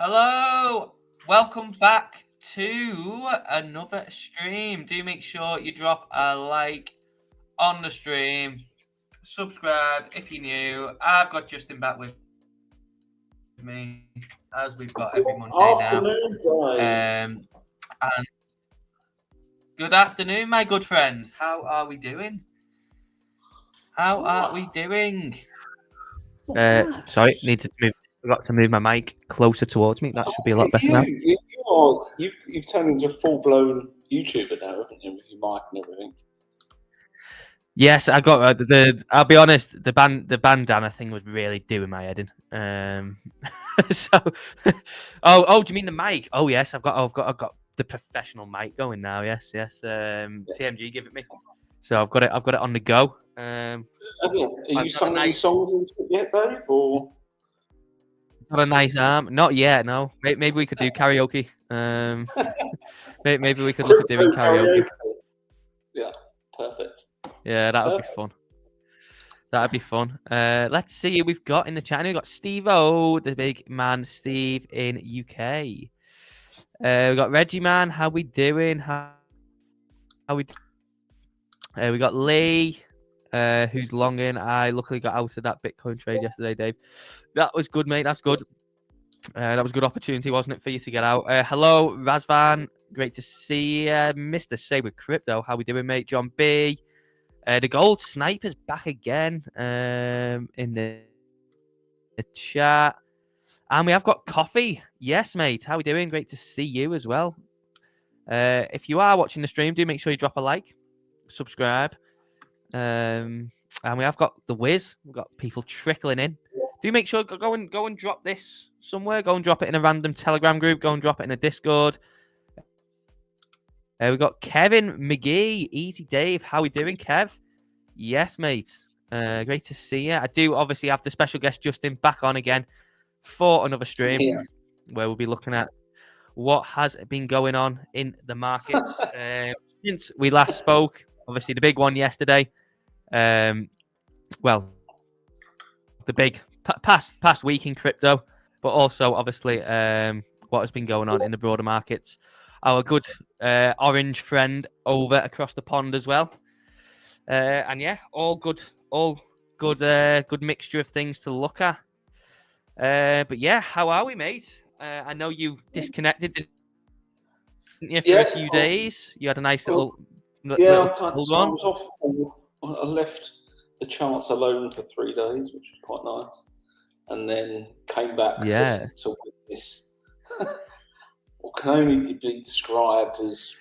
Hello, welcome back to another stream. Do make sure you drop a like on the stream, subscribe if you're new. I've got Justin back with me as we've got every Monday now. Afternoon, Dave. And good afternoon, my good friend. How are we doing? How are we doing? Sorry, forgot to move my mic closer towards me. That should be a lot better now. You've turned into a full-blown YouTuber now, haven't you, with your mic and everything? Yes, I got I'll be honest, the bandana thing was really doing my head in. So, do you mean the mic? Oh yes, I've got the professional mic going now. Yes. TMG give it me, so I've got it on the go. Have you sung any songs into it yet, Dave? Or got a nice arm? Not yet. No. Maybe we could do karaoke. Maybe we could look at doing karaoke. Yeah, perfect. Yeah, that would be fun. That'd be fun. Let's see who we've got in the chat. We've got Steve-O, the big man Steve in UK. We've got Reggie Man. How we doing? How we? We got Lee, who's long in. I luckily got out of that Bitcoin trade yesterday, Dave. That was good, mate. That's good. That was a good opportunity, wasn't it, for you to get out? Hello, Razvan. Great to see you. Mr. Saber Crypto. How we doing, mate? John B. The Gold Sniper's back again in the chat. And we have got Coffee. Yes, mate. How we doing? Great to see you as well. If you are watching the stream, do make sure you drop a like, subscribe. And we have got the Wiz. We've got people trickling in. Do make sure go and drop this somewhere. Go and drop it in a random Telegram group. Go and drop it in a Discord. We've got Kevin McGee. Easy Dave. How we doing, Kev? Yes, mate. Great to see you. I do obviously have the special guest Justin back on again for another stream where we'll be looking at what has been going on in the markets since we last spoke. Obviously, the big one yesterday. Well, the big past week in crypto, but also obviously what has been going on in the broader markets. Our good orange friend over across the pond as well. And yeah, all good mixture of things to look at. But yeah, how are we, mate? I know you disconnected, didn't you, for a few days? You had a nice little I was off. I left the charts alone for 3 days, which was quite nice, and then came back to witness what can only be described as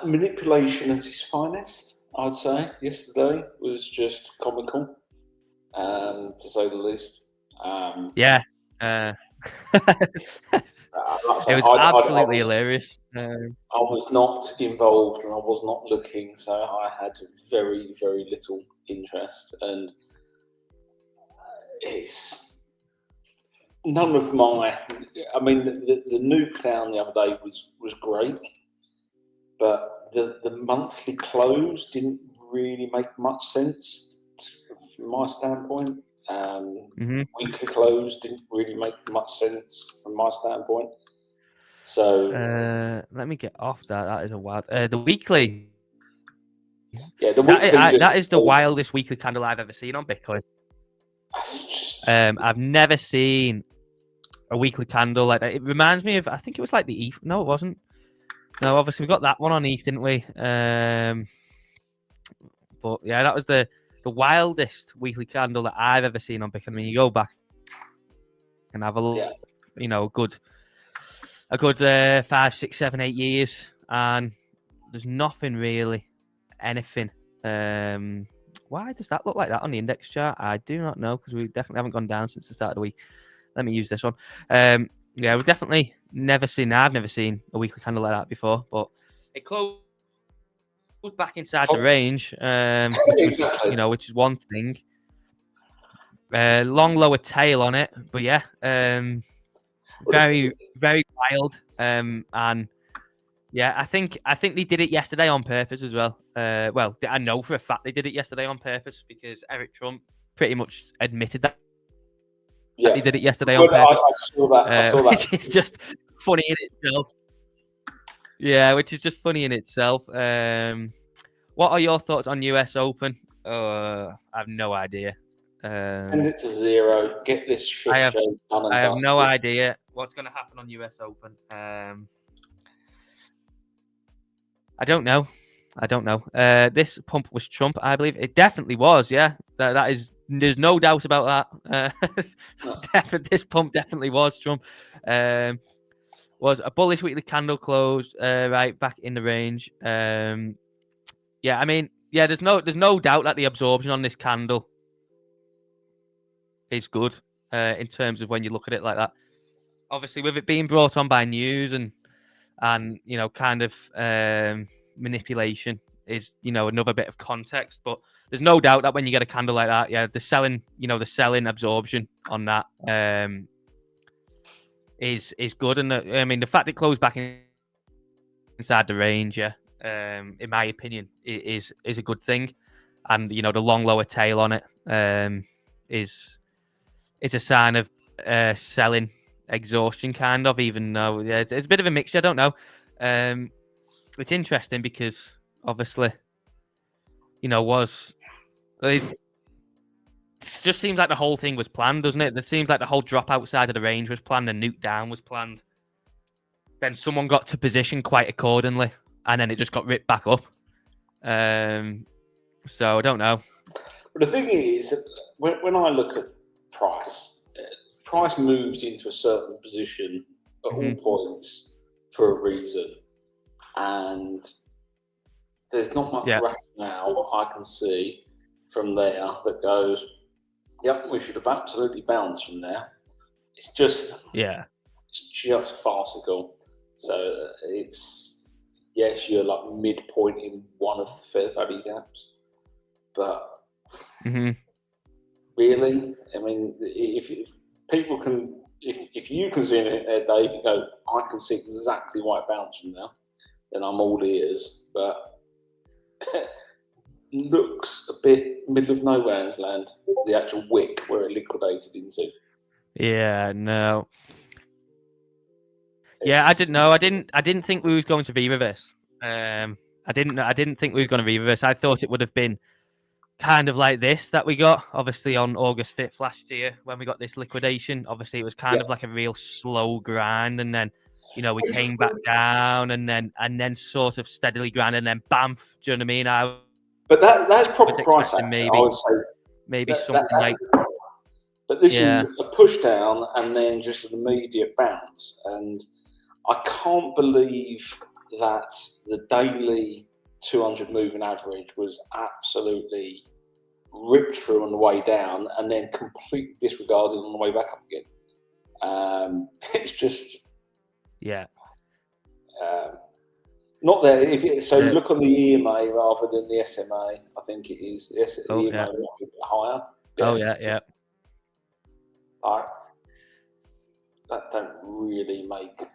manipulation at its finest. I'd say yesterday was just comical, to say the least. It was absolutely hilarious. I was not involved and I was not looking, so I had very, very little interest. And it's none of my. I mean, the nuke down the other day was great, but the monthly close didn't really make much sense from my standpoint. Weekly close didn't really make much sense from my standpoint. So let me get off that. That is a wild. The weekly. Yeah, the weekly. That is the wildest weekly candle I've ever seen on Bitcoin. I've never seen a weekly candle like that. It reminds me of. I think it was like the ETH. No, it wasn't. No, obviously we got that one on ETH, didn't we? But yeah, that was the wildest weekly candle that I've ever seen on Bitcoin. I mean, you go back and have a look, a good 5, 6, 7, 8 years, and there's nothing really, anything. Why does that look like that on the index chart? I do not know, because we definitely haven't gone down since the start of the week. Let me use this one. We've definitely never seen. I've never seen a weekly candle like that before, but it closed back inside the range, which is one thing. Long lower tail on it, but yeah, very, very wild. And yeah, I think they did it yesterday on purpose as well. Well, I know for a fact they did it yesterday on purpose, because Eric Trump pretty much admitted Yeah, He did it yesterday Good, on purpose. I saw that. I saw that. Which is just funny in itself. Yeah, which is just funny in itself. What are your thoughts on US Open? I have no idea. Send it to 0. Get this shit I have- show done and I have no dusted. idea what's going to happen on US Open. I don't know. This pump was Trump, I believe. It definitely was. Yeah, that is. There's no doubt about that. This pump definitely was Trump. Was a bullish weekly candle closed right back in the range. Yeah, I mean, yeah. There's no doubt that the absorption on this candle is good in terms of when you look at it like that. Obviously, with it being brought on by news and kind of manipulation is another bit of context, but there's no doubt that when you get a candle like that, yeah, the selling absorption on that is good, and I mean the fact it closed back inside the range, yeah, in my opinion, is a good thing, and the long lower tail on it is a sign of selling exhaustion, kind of, even though it's a bit of a mixture. I don't know. It's interesting because obviously, it just seems like the whole thing was planned, doesn't it? It seems like the whole drop outside of the range was planned, the nuke down was planned. Then someone got to position quite accordingly, and then it just got ripped back up. So I don't know. But the thing is, when I look at price moves into a certain position at all points for a reason, and there's not much rationale I can see from there that goes, yep, we should have absolutely bounced from there. It's just farcical. So it's, yes, you're like midpoint in one of the fair value gaps, but really, I mean, if people can, if you can see it there, Dave, you go, I can see exactly why it bounced from there, then I'm all ears. But looks a bit middle of nowhere's land, the actual wick where it liquidated into. Yeah, no. Yeah, I didn't know. I didn't think we was going to re-reverse. I didn't think we was going to re-reverse. I thought it would have been kind of like this that we got, obviously, on August 5th last year when we got this liquidation. Obviously, it was kind of like a real slow grind, and then we came back down, and then sort of steadily grind, and then bamf. Do you know what I mean? But that's proper price action. Maybe, I would say maybe something like. But this is a push down and then just an immediate bounce, and I can't believe that the daily 200 moving average was absolutely ripped through on the way down and then completely disregarded on the way back up again. It's just not there. Look on the EMA rather than the SMA. I think it is. The EMA might be a bit higher. Oh yeah. Like, that don't really make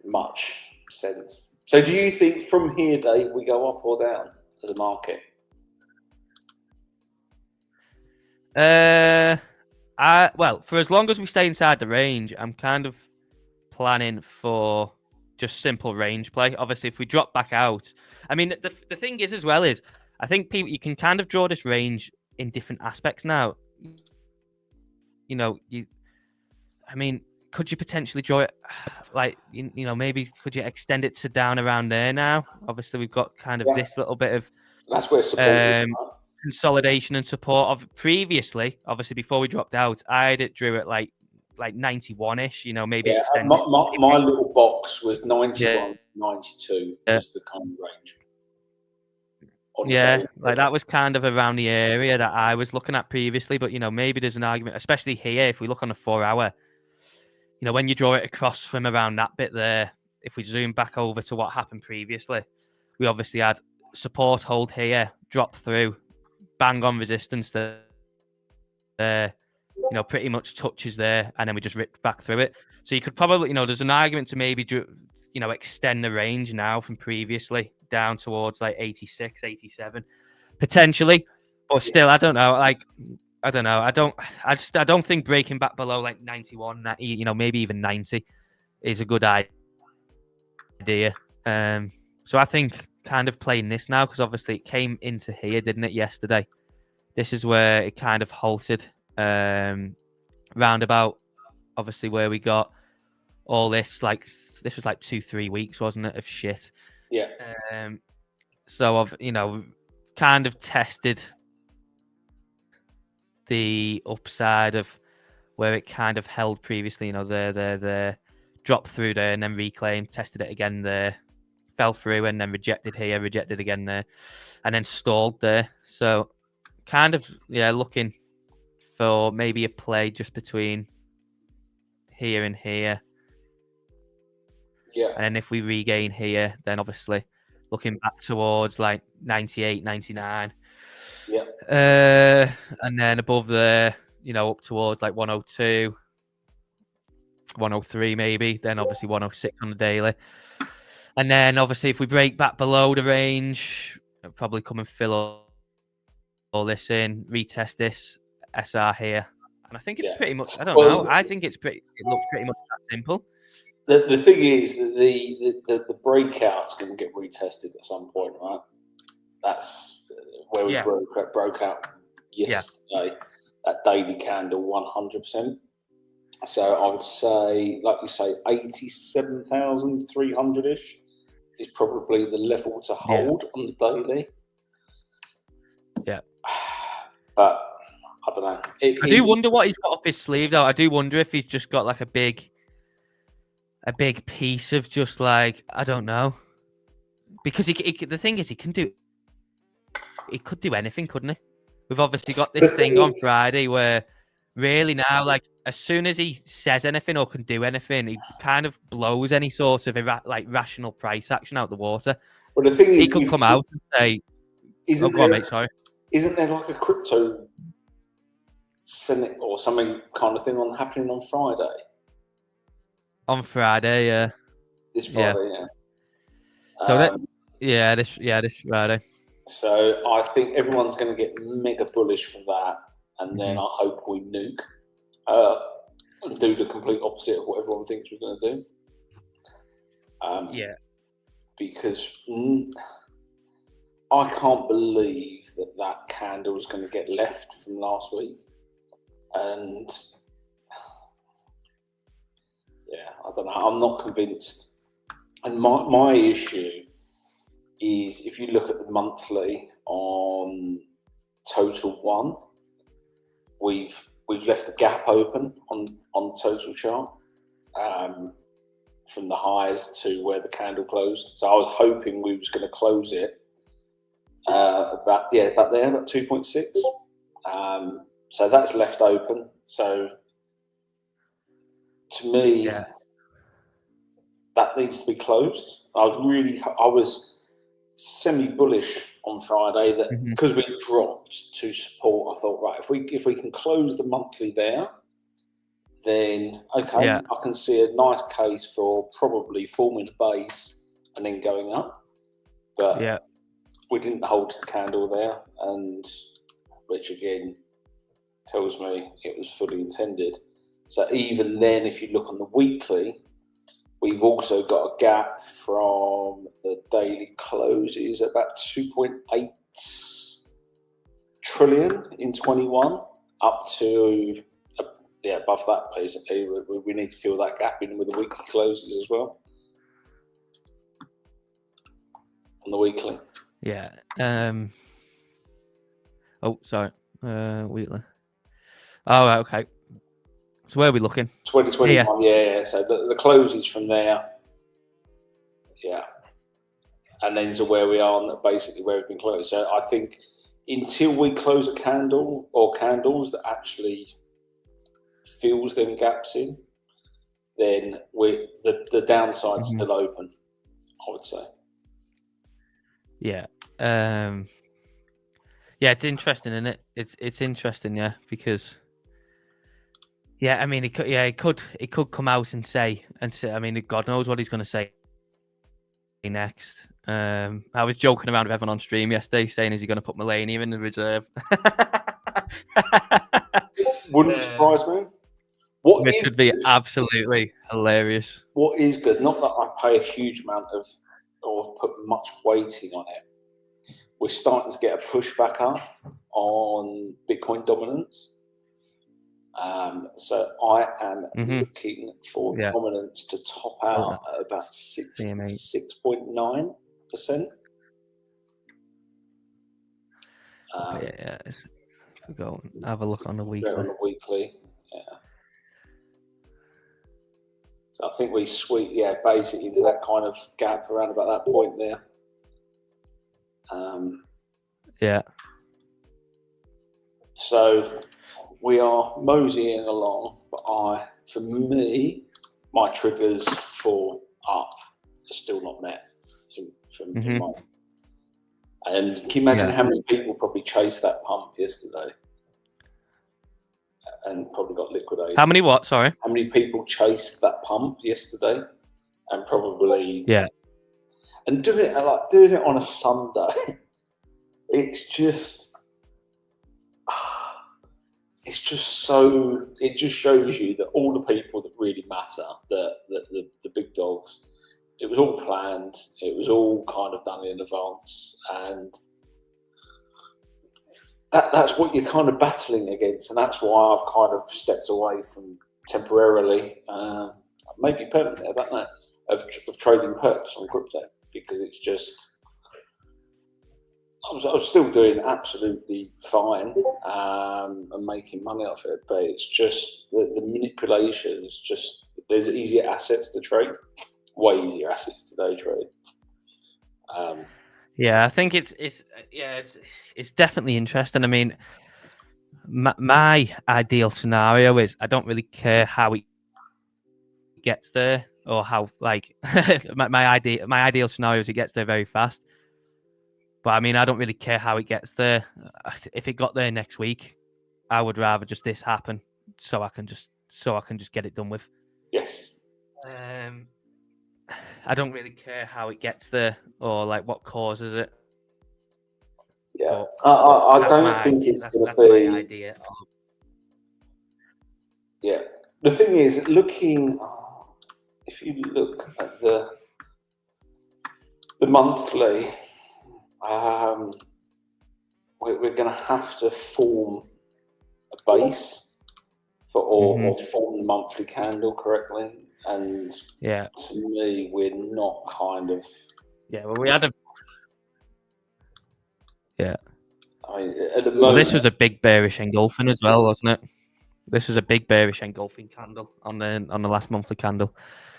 much sense. So do you think from here, Dave, we go up or down as a market? Well, for as long as we stay inside the range, I'm kind of planning for just simple range play. Obviously, if we drop back out, I mean, the thing is as well is, I think you can kind of draw this range in different aspects now. I mean, could you potentially draw it like, maybe could you extend it to down around there now? Obviously, we've got kind of this little bit of that's where support consolidation and support of previously. Obviously, before we dropped out, I drew it like 91-ish, maybe extend my little box was 91 to 92 was the kind of range. Like that was kind of around the area that I was looking at previously, but maybe there's an argument, especially here, if we look on a 4 hour, when you draw it across from around that bit there, if we zoom back over to what happened previously, we obviously had support hold here, drop through, bang on resistance there, pretty much touches there, and then we just ripped back through it. So you could probably, there's an argument to maybe, extend the range now from previously down towards like 86, 87, potentially. But still, I don't know. Like, I don't know. I don't think breaking back below like 91, maybe even 90 is a good idea. So I think kind of playing this now, because obviously it came into here, didn't it, yesterday? This is where it kind of halted. Roundabout, obviously, where we got all this, like, this was like 2-3 weeks, wasn't it, of shit. Yeah. So I've, kind of tested the upside of where it kind of held previously, the dropped through there and then reclaimed, tested it again there, fell through and then rejected here, rejected again there, and then stalled there. So kind of, looking for maybe a play just between here and here. Yeah. And then if we regain here, then obviously looking back towards like 98, 99. Yeah. And then above there, up towards like 102, 103 maybe, then obviously 106 on the daily. And then obviously if we break back below the range, it'll probably come and fill all this in, retest this SR here. And I think it's pretty much, I don't know, I think it looks pretty much that simple. The thing is that the breakout's going to get retested at some point, right? That's where we broke out yesterday. That daily candle, 100%. So I would say, like you say, 87,300-ish is probably the level to hold on the daily. Yeah. But I don't know. I do wonder what he's got up his sleeve, though. I do wonder if he's just got like a big piece of just like, I don't know. Because the thing is, he could do anything, couldn't he? We've obviously got this thing on Friday where really now, like, as soon as he says anything or can do anything, he kind of blows any sort of rational price action out the water. Well, the thing is, he could come out and say, go on, mate, sorry. Isn't there like a crypto Senate or something kind of thing happening on Friday? On Friday, yeah. This Friday, yeah. So this Friday. So I think everyone's going to get mega bullish for that, and then I hope we nuke and do the complete opposite of what everyone thinks we're going to do. Because I can't believe that candle is going to get left from last week, and I don't know. I'm not convinced. And my issue is, if you look at the monthly on Total One, we've left the gap open on Total chart from the highs to where the candle closed. So I was hoping we was going to close it about there, about 2.6. So that's left open. So to me, that needs to be closed. I was semi-bullish on Friday that because we dropped to support. I thought, right, if we can close the monthly there, then okay, I can see a nice case for probably forming a base and then going up. But we didn't hold the candle there, and which again tells me it was fully intended. So even then, if you look on the weekly, we've also got a gap from the daily closes at about 2.8 trillion in 21 up to above that basically. We need to fill that gap in with the weekly closes as well on the weekly. Weekly. Oh, right, okay. So where are we looking? 2021, yeah. So the closes from there, and then to where we are, and basically where we've been closed. So I think until we close a candle or candles that actually fills them gaps in, then the downside's still open, I would say. It's interesting, isn't it? It's interesting, because I mean, it could come out and say, I mean, God knows what he's going to say next. I was joking around with everyone on stream yesterday, saying, "Is he going to put Melania in the reserve?" Wouldn't surprise me. What Which is would be good- absolutely hilarious. What is good, not that I pay a huge amount of or put much weighting on it, we're starting to get a pushback up on Bitcoin dominance. So I am looking for dominance to top out at about 6.9%. If we go and have a look on the weekly. On the weekly, yeah. So I think we sweep, basically into that kind of gap around about that point there. So we are moseying along, but for me, my triggers for up are still not met. In my, and can you imagine how many people probably chased that pump yesterday and probably got liquidated? How many what? Sorry. How many people chased that pump yesterday and probably and doing it on a Sunday? It's just so. It just shows you that all the people that really matter, the big dogs, it was all planned. It was all kind of done in advance, and that's what you're kind of battling against, and that's why I've kind of stepped away from temporarily, maybe permanently, I don't know, of trading perps on crypto, because it's just. I was still doing absolutely fine and making money off it, but it's just the manipulation is just, there's easier assets to trade, way easier assets to day trade. I think it's definitely interesting. I mean, my ideal scenario is I don't really care how it gets there or how my ideal scenario is it gets there very fast. But I mean, I don't really care how it gets there. If it got there next week, I would rather just this happen, so I can just get it done with. Yes. I don't really care how it gets there or like what causes it. Yeah, I don't think it's going to be. My idea. Yeah, the thing is, if you look at the monthly. We're going to have to form a base or form the monthly candle correctly, and to me, we're not kind of. Yeah, well, we had a. Yeah. I mean, at the moment, this was a big bearish engulfing as well, wasn't it? This was a big bearish engulfing candle on the last monthly candle.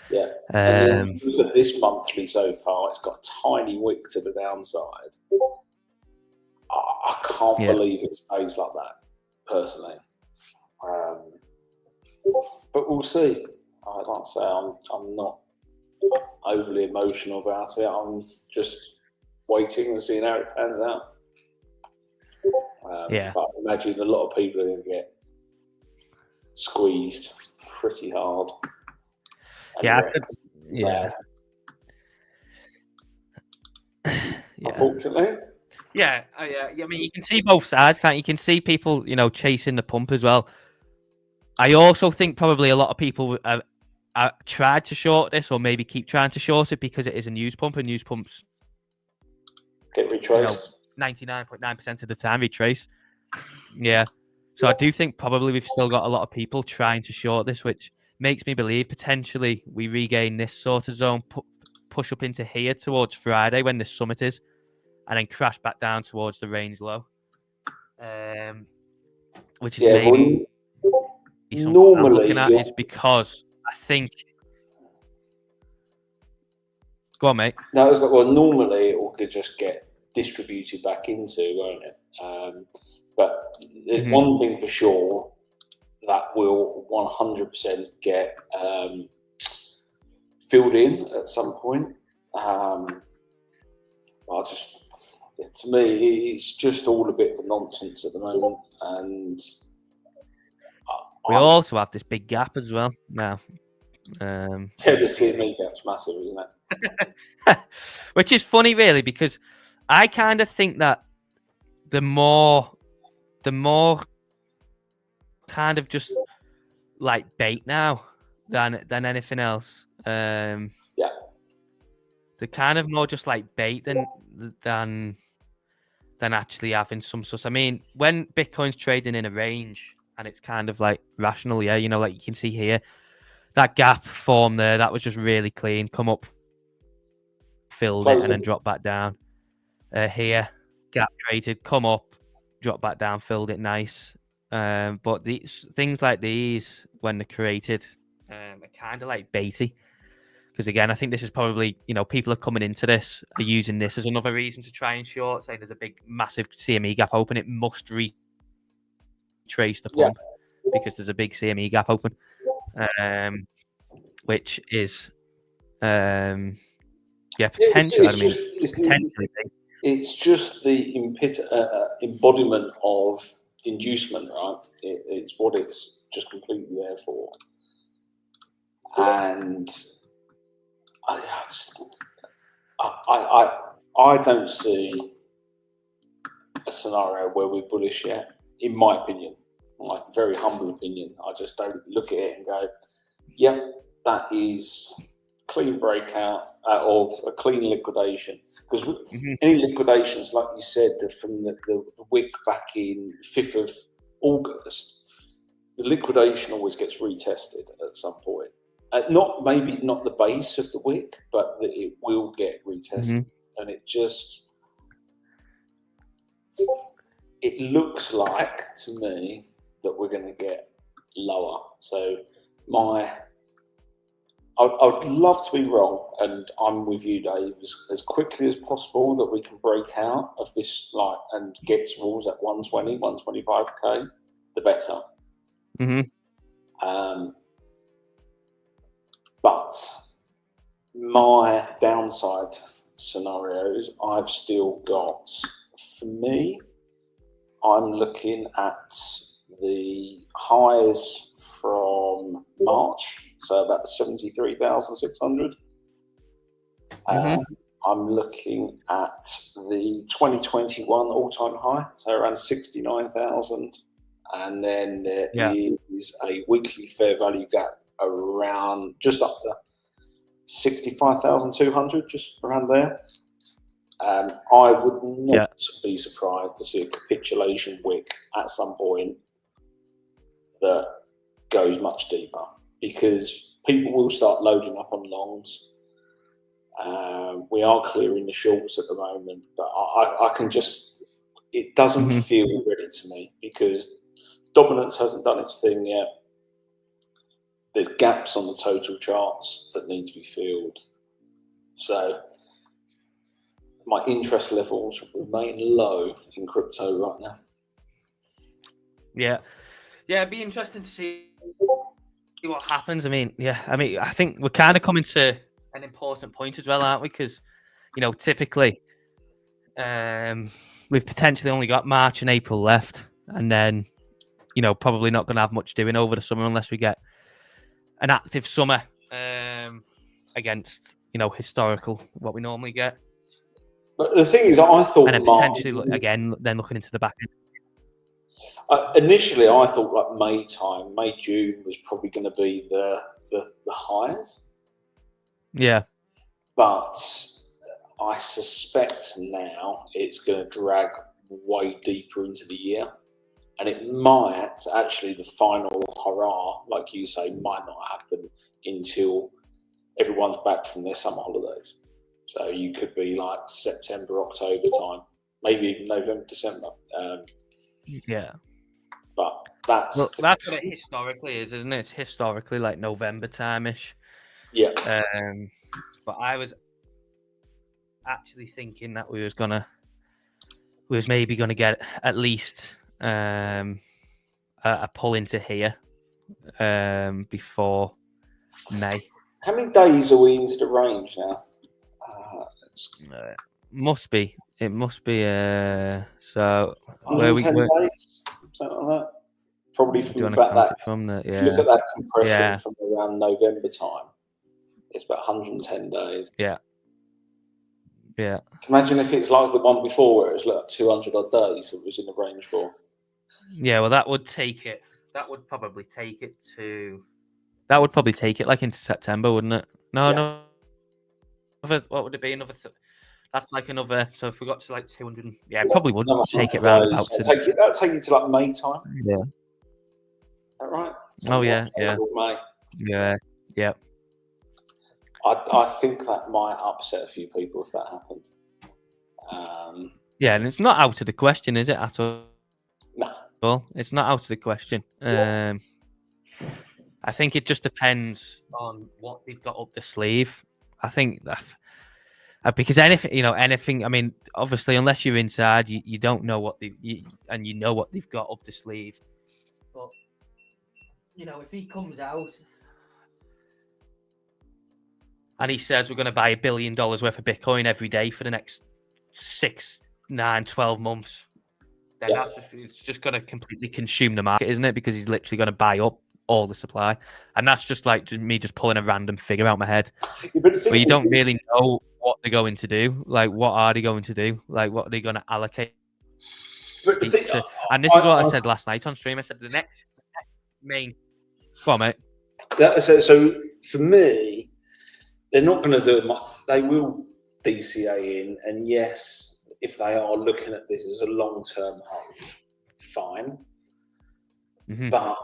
Yeah. And then look at this monthly so far. It's got a tiny wick to the downside. I can't believe it stays like that, personally. But we'll see. Like I say, I'm not overly emotional about it. I'm just waiting and seeing how it pans out. But I imagine a lot of people are going to get squeezed pretty hard. Unfortunately. I mean, you can see both sides, can't you? You can see people, chasing the pump as well. I also think probably a lot of people tried to short this, or maybe keep trying to short it because it is a news pump, and news pumps get retraced 99.9% of the time retrace. Yeah. So I do think probably we've still got a lot of people trying to short this, which makes me believe potentially we regain this sort of zone, push up into here towards Friday when this summit is, and then crash back down towards the range low. Which is maybe normally I'm looking at is because I think. Go on, mate. No, normally it could just get distributed back into, won't it? But there's one thing for sure that will 100% get filled in at some point. To me, it's just all a bit of nonsense at the moment, and we also have this big gap as well now. The CME gap's massive, isn't it? Which is funny, really, because I kind of think that the more kind of just like bait now than anything else. Yeah. They're kind of more just like bait than actually having some sort. I mean, when Bitcoin's trading in a range and it's kind of like rational, yeah, you know, like you can see here, that gap formed there, that was just really clean. Come up, filled it, and then drop back down. Here, gap created, come up, drop back down, filled it nice. But these things like these, when they're created, are kind of like baity. Because again, I think this is probably, you know, people are coming into this, are using this as another reason to try and short, saying there's a big, massive CME gap open. It must retrace the pump because there's a big CME gap open, which is, potentially. Potentially. It's just the embodiment of inducement, right? It's what it's just completely there for. And I don't see a scenario where we're bullish yet, in my opinion, my very humble opinion. I just don't look at it and go, yep, that is clean breakout of a clean liquidation. Because any liquidations, like you said, from the wick back in 5th of August, the liquidation always gets retested at some point. Maybe not the base of the wick, but it will get retested. And it looks like to me that we're going to get lower. So I would love to be wrong, and I'm with you, Dave, as quickly as possible that we can break out of this and get towards that 120, 125k, the better. But my downside scenarios, I've still got, for me, I'm looking at the highs from March, so about 73,600. I'm looking at the 2021 all-time high, so around 69,000. And then there is a weekly fair value gap around just up to 65,200, just around there. I would not be surprised to see a capitulation wick at some point that goes much deeper, because people will start loading up on longs. We are clearing the shorts at the moment, but I can just, it doesn't feel ready to me, because dominance hasn't done its thing yet. There's gaps on the total charts that need to be filled. So my interest levels remain low in crypto right now. Yeah, it'd be interesting to see what happens. I think we're kind of coming to an important point as well, aren't we? Because, you know, typically we've potentially only got March and April left, and then, you know, probably not going to have much doing over the summer unless we get an active summer against, you know, historical, what we normally get. But the thing is, I thought, and then potentially then looking into the back end. Initially, I thought May, June was probably going to be the highs. Yeah. But I suspect now it's going to drag way deeper into the year. And it might actually, the final hurrah, like you say, might not happen until everyone's back from their summer holidays. So you could be like September, October time, maybe even November, December. But that's what it historically is, isn't it? It's historically like November time-ish. Yeah. But I was actually thinking that we was maybe gonna get at least a pull into here before May. How many days are we into the range now? Must be. It must be. So 110 days, something like that. Probably from about that. From the, if you look at that compression from around November time, it's about 110 days. Yeah. Imagine if it's like the one before, where it was like 200 odd days that was in the range for. Yeah, well, that would take it that would probably take it to. That would probably take it like into September, wouldn't it? No, Yeah. no. What would it be? That's like another. So if we got to like 200, yeah, it probably would take it round about. That'll take you to like May time. Yeah. Is that right? Oh yeah, yeah, May. yeah, yeah. I think that might upset a few people if that happened. Yeah, and it's not out of the question, is it, at all? No. Well, it's not out of the question. I think it just depends on what they've got up the sleeve. I think that because anything. I mean, obviously, unless you're inside, you don't know what and you know what they've got up the sleeve. But if he comes out and he says we're going to buy $1 billion worth of Bitcoin every day for the next 6, 9, 12 months, then it's just going to completely consume the market, isn't it? Because he's literally going to buy up all the supply, and that's just like me just pulling a random figure out my head. But you don't really know what they're going to do. Like, what are they going to do? Like, what are they going to allocate? And this is what I said last night on stream. I said the next main. Go on, mate. So for me, they're not going to do much. They will DCA in, and yes, if they are looking at this as a long-term hold, fine. Mm-hmm. But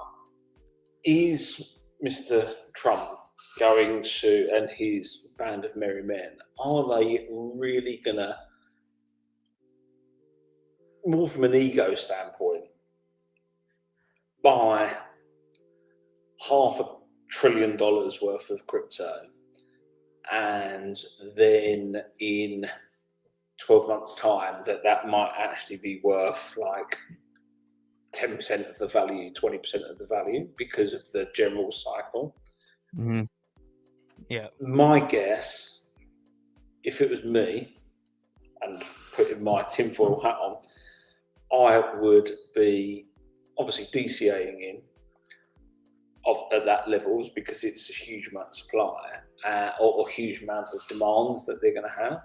is Mr. Trump going to, and his band of merry men, are they really going to, more from an ego standpoint, buy $500 billion worth of crypto, and then in 12 months' time that might actually be worth like 10% of the value, 20% of the value because of the general cycle? Mm-hmm. Yeah. My guess, if it was me and putting my tinfoil hat on, I would be obviously DCAing in at that levels because it's a huge amount of supply or a huge amount of demands that they're going to have.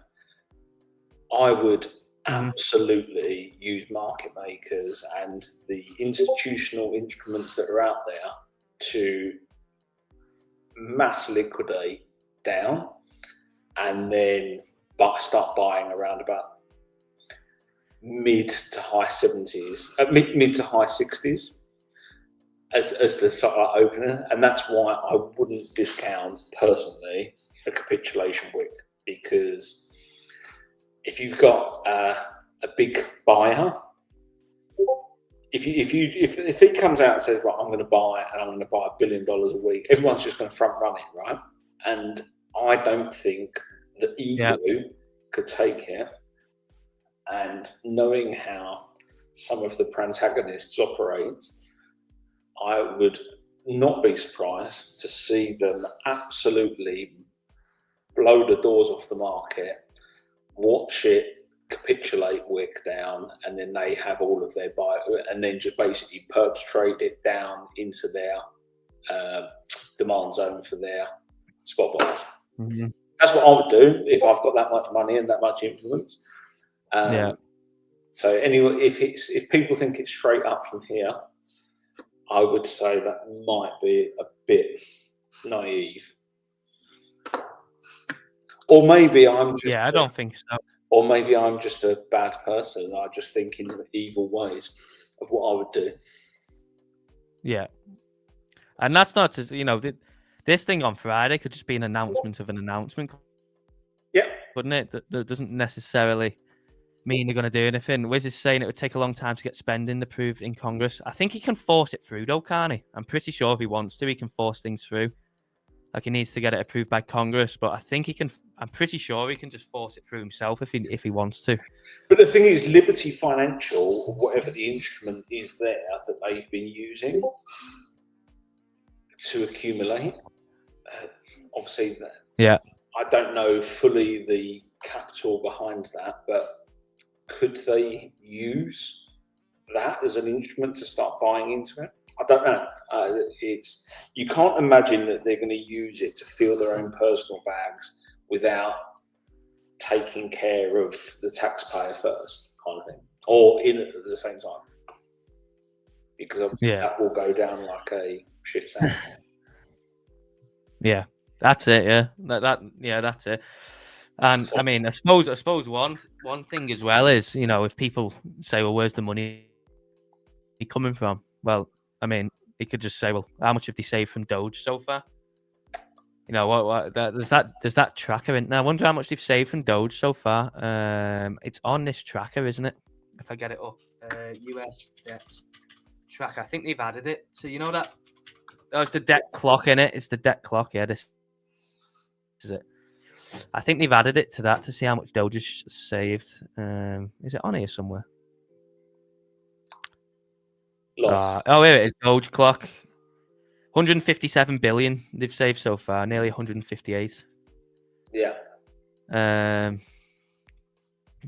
I would absolutely use market makers and the institutional instruments that are out there to mass liquidate down and then start buying around about mid to high 60s as the start opener, and that's why I wouldn't discount personally a capitulation wick, because if you've got a big buyer, if he comes out and says, right, I'm going to buy and I'm going to buy $1 billion a week, everyone's just going to front run it, right? And I don't think the ego could take it. And knowing how some of the protagonists operate, I would not be surprised to see them absolutely blow the doors off the market, watch it capitulate, wick down, and then they have all of their buy, and then just basically perpetrate it down into their demand zone for their spot buys. Mm-hmm. That's what I would do if I've got that much money and that much influence. So anyway, if people think it's straight up from here, I would say that might be a bit naive. Or maybe I'm just... I don't think so. Or maybe I'm just a bad person. I just think in evil ways of what I would do. Yeah. And that's not just, this thing on Friday could just be an announcement of an announcement. Yeah. Wouldn't it? That doesn't necessarily mean they're going to do anything. Wiz is saying it would take a long time to get spending approved in Congress. I think he can force it through, though, can't he? I'm pretty sure if he wants to, he can force things through. Like, he needs to get it approved by Congress, but I think he can. I'm pretty sure he can just force it through himself if he wants to. But the thing is, Liberty Financial, or whatever the instrument is there that they've been using to accumulate, obviously, I don't know fully the capital behind that, but could they use that as an instrument to start buying into it? I don't know. You can't imagine that they're going to use it to fill their own personal bags without taking care of the taxpayer first, kind of thing, or in it at the same time. because obviously that will go down like a shit sandwich. Yeah, that's it. Yeah, that's it. And So- I mean, I suppose one thing as well is, you know, if people say, well, where's the money coming from? Well, I mean, he could just say, well, how much have they saved from Doge so far? You know, there's that tracker in there. I wonder how much they've saved from Doge so far. It's on this tracker, isn't it? If I get it up, US debt tracker. I think they've added it. So you know that. Oh, it's the debt clock in it. It's the debt clock. Yeah, this is it. I think they've added it to that to see how much Doge is saved. Is it on here somewhere? Oh, here it is. Doge clock. 157 billion they've saved so far. Nearly 158. Yeah.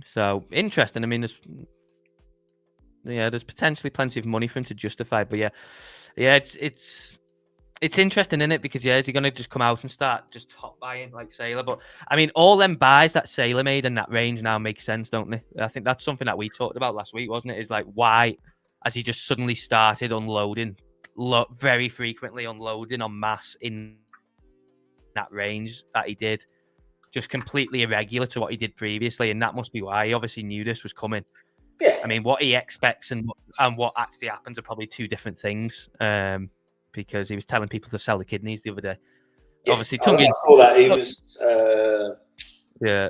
So interesting. I mean, there's potentially plenty of money for him to justify. But yeah, it's interesting, isn't it? Because is he going to just come out and start just top buying like Sailor? But I mean, all them buys that Sailor made in that range now make sense, don't they? I think that's something that we talked about last week, wasn't it? Is like, why has he just suddenly started unloading, very frequently unloading en masse in that range that he did? Just completely irregular to what he did previously, and that must be why he obviously knew this was coming. Yeah. I mean, what he expects and what actually happens are probably two different things. Because he was telling people to sell the kidneys the other day. Yes, Obviously, I saw that. He was. Yeah.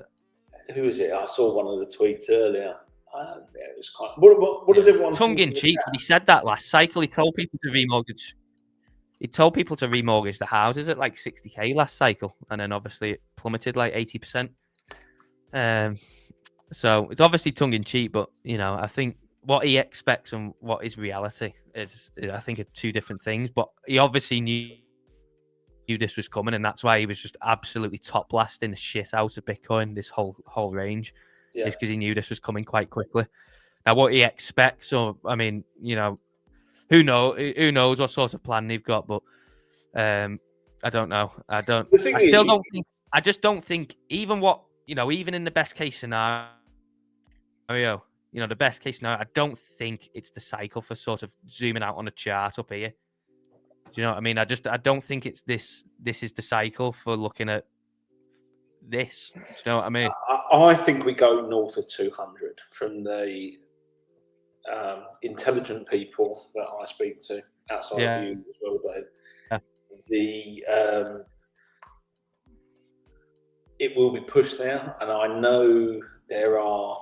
Who is it? I saw one of the tweets earlier. It was kind of, what does everyone tongue in cheek? But he said that last cycle. He told people to remortgage. He told people to remortgage the houses at like 60k last cycle, and then obviously it plummeted like 80%. So it's obviously tongue in cheek, but you know, I think what he expects and what is reality is I think, are two different things. But he obviously knew this was coming, and that's why he was just absolutely top blasting the shit out of Bitcoin this whole range. Yeah. Is because he knew this was coming quite quickly. Now, what he expects, or I mean, you know, who knows what sort of plan they've got, but I don't know. I just don't think even even in the best case scenario, you know, the best case scenario, I don't think it's the cycle for sort of zooming out on a chart up here. Do you know what I mean? I don't think it's this is the cycle for looking at this. Do you know what I mean? I think we go north of 200 from the intelligent people that I speak to outside of you as well, Dave. Yeah. It will be pushed there, and I know there are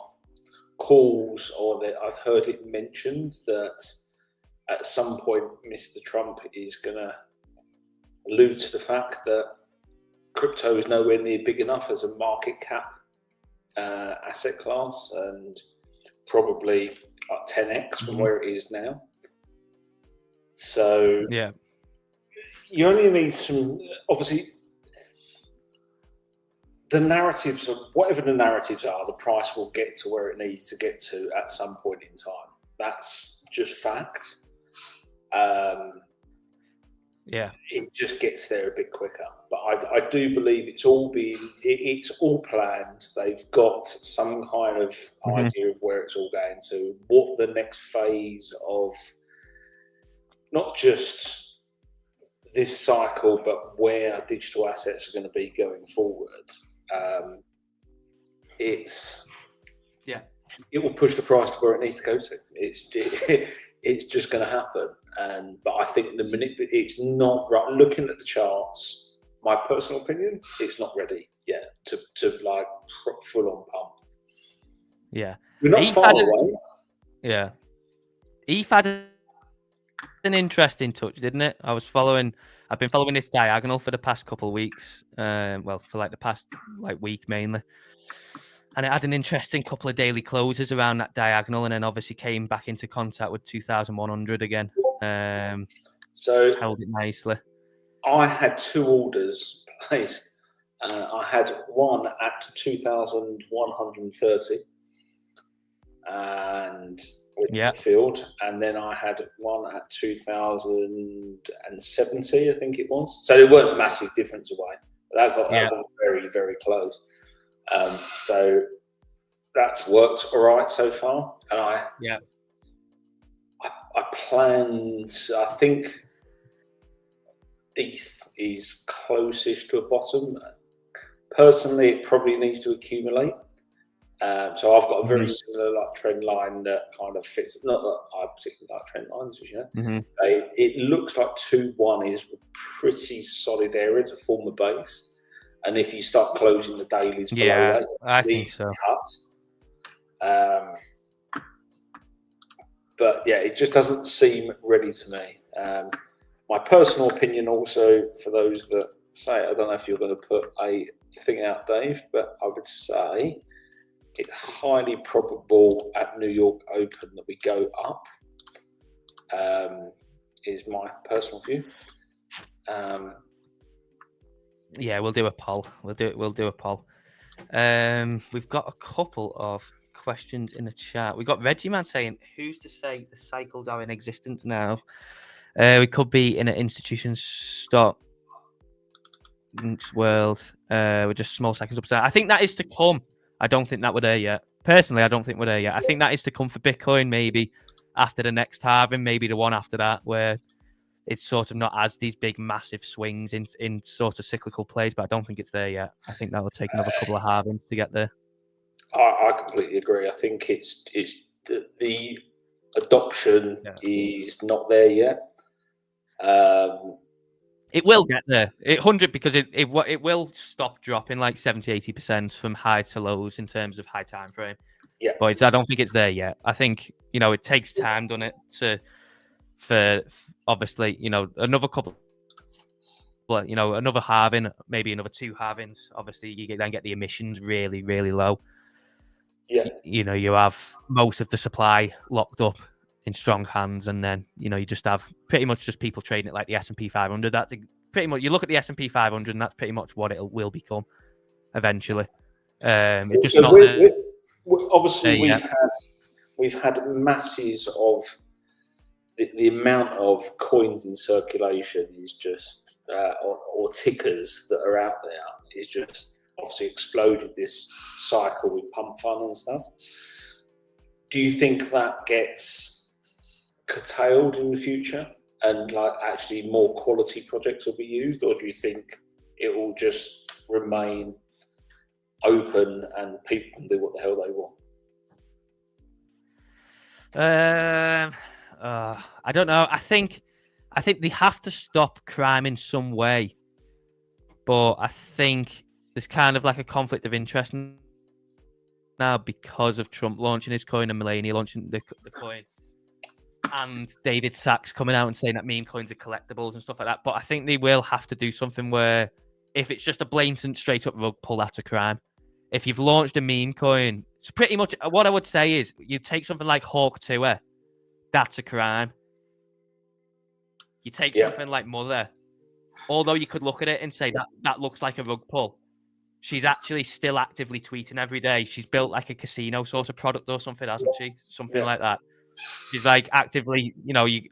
calls, or that I've heard it mentioned that at some point Mr. Trump is going to allude to the fact that crypto is nowhere near big enough as a market cap asset class, and probably like 10x from where it is now. So yeah, you only need some, obviously, the narratives of whatever the narratives are, the price will get to where it needs to get to at some point in time. That's just fact. Yeah, it just gets there a bit quicker. But I do believe it's all planned. They've got some kind of idea of where it's all going to, what the next phase of not just this cycle, but where digital assets are going to be going forward. It will push the price to where it needs to go to. It's just going to happen. But I think it's not right. Looking at the charts, my personal opinion, it's not ready yet to like full on pump. Yeah, we're not far away. Yeah, ETH had an interesting touch, didn't it? I've been following this diagonal for the past couple of weeks. For like the past week mainly. And it had an interesting couple of daily closes around that diagonal, and then obviously came back into contact with 2,100 again. So held it nicely. I had two orders placed. I had one at 2,130, and field, and then I had one at 2,070, I think it was. So there weren't massive difference away. That got very, very close. So that's worked all right so far, and I think ETH is closest to a bottom. Personally, it probably needs to accumulate. So I've got a very similar trend line that kind of fits. Not that I particularly like trend lines, it looks like 2-1 is a pretty solid area to form a base. And if you start closing the dailies below that, I think so. But yeah, it just doesn't seem ready to me. My personal opinion also, for those that say, I don't know if you're going to put a thing out, Dave, but I would say it's highly probable at New York Open that we go up, is my personal view. Yeah, we'll do a poll. We'll do a poll. We've got a couple of questions in the chat. We've got Reggie Man saying, who's to say the cycles are in existence now? We could be in an institution stock world with just small seconds upside. I think that is to come. I don't think that we're there yet. Personally, I don't think we're there yet. I think that is to come for Bitcoin, maybe after the next halving, maybe the one after that, where it's sort of not as these big, massive swings in sort of cyclical plays, but I don't think it's there yet. I think that will take another couple of halvings to get there. I completely agree. I think it's the adoption is not there yet. It will get there. 100 because it will stop dropping like 70-80% from high to lows in terms of high time frame. Yeah, but I don't think it's there yet. I think it takes time, doesn't it, for obviously another couple. But another halving, maybe another 2 halvings. Obviously, you then get the emissions really, really low. Yeah, you have most of the supply locked up in strong hands, and then you just have pretty much just people trading it like the S&P 500. That's pretty much, you look at the S&P 500, and that's pretty much what it will become eventually. It's just not obviously we've had masses of the amount of coins in circulation is just or tickers that are out there is just obviously exploded this cycle with pump fund and stuff. Do you think that gets curtailed in the future and actually more quality projects will be used, or do you think it will just remain open and people can do what the hell they want? I don't know. I think they have to stop crime in some way, but I think there's kind of like a conflict of interest now because of Trump launching his coin and Melania launching the coin, and David Sachs coming out and saying that meme coins are collectibles and stuff like that. But I think they will have to do something where if it's just a blatant straight up rug pull, that's a crime. If you've launched a meme coin, it's pretty much what I would say is you take something like Hawk Tour, that's a crime. You take something like Mother, although you could look at it and say that looks like a rug pull, she's actually still actively tweeting every day. She's built like a casino sort of product or something, hasn't she? Something like that. She's like actively,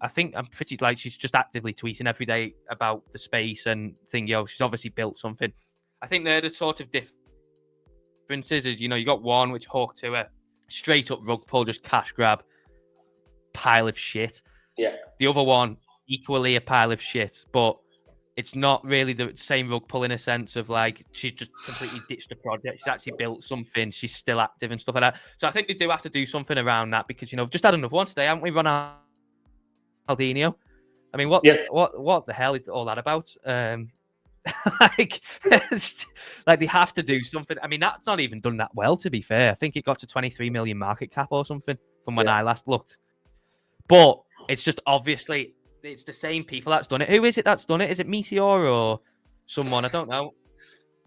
I think I'm pretty like she's just actively tweeting every day about the space and thing. She's obviously built something. I think they're the sort of differences is, you got one which Hawk Tour, straight up rug pull, just cash grab, pile of shit. Yeah. The other one, equally a pile of shit, but it's not really the same rug pull in a sense of like she's just completely ditched the project. She's actually built something. She's still active and stuff like that. So I think they do have to do something around that because we've just had another one today, haven't we? Ronaldinho. I mean, what the hell is all that about? Like they have to do something. I mean, that's not even done that well, to be fair. I think it got to 23 million market cap or something from when I last looked. But it's just obviously it's the same people that's done it. Who is it that's done it? Is it Meteor or someone? I don't know.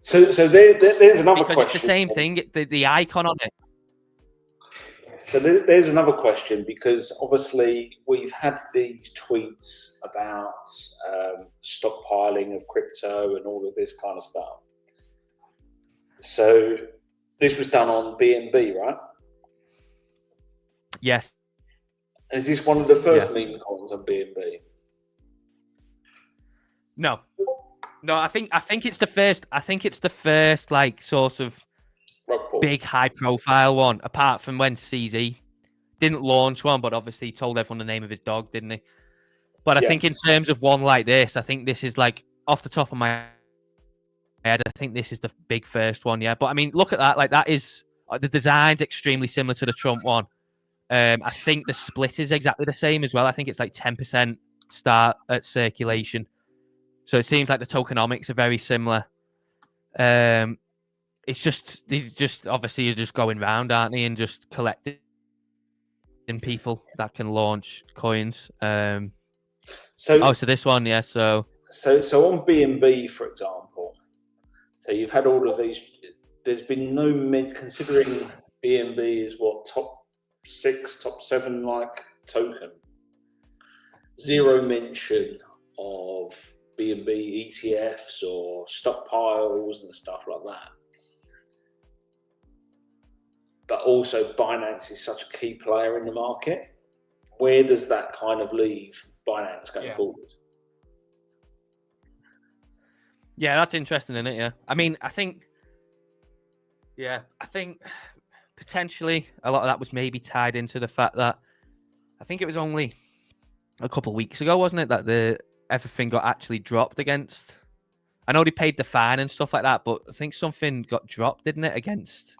So there's another question. It's the same thing. The icon on it. So there's another question because obviously we've had these tweets about stockpiling of crypto and all of this kind of stuff. So this was done on BNB, right? Yes. Is this one of the first meme coins on BNB? No. I think it's the first. I think it's the first like sort of big high profile one, apart from when CZ Didn't launch one, but obviously he told everyone the name of his dog, didn't he? But I Yeah. think in terms of one like this, I think this is like off the top of my head, I think this is the big first one, yeah. But I mean, look at that. Like that is the design's extremely similar to the Trump one. I think the split is exactly the same as well. I think it's like 10% start at circulation. So it seems like the tokenomics are very similar. It's just obviously you're just going round, aren't they, and just collecting people that can launch coins. So this one, yeah. So on BNB, for example, so you've had all of these. There's been no considering BNB is what top 6, top 7 like token. Zero mention of BNB ETFs or stockpiles and stuff like that. But also Binance is such a key player in the market. Where does that kind of leave Binance going forward? Yeah, that's interesting, isn't it? Yeah. I mean, I think potentially a lot of that was maybe tied into the fact that I think it was only a couple of weeks ago, wasn't it, that everything got actually dropped against. I know they paid the fine and stuff like that, but I think something got dropped, didn't it, against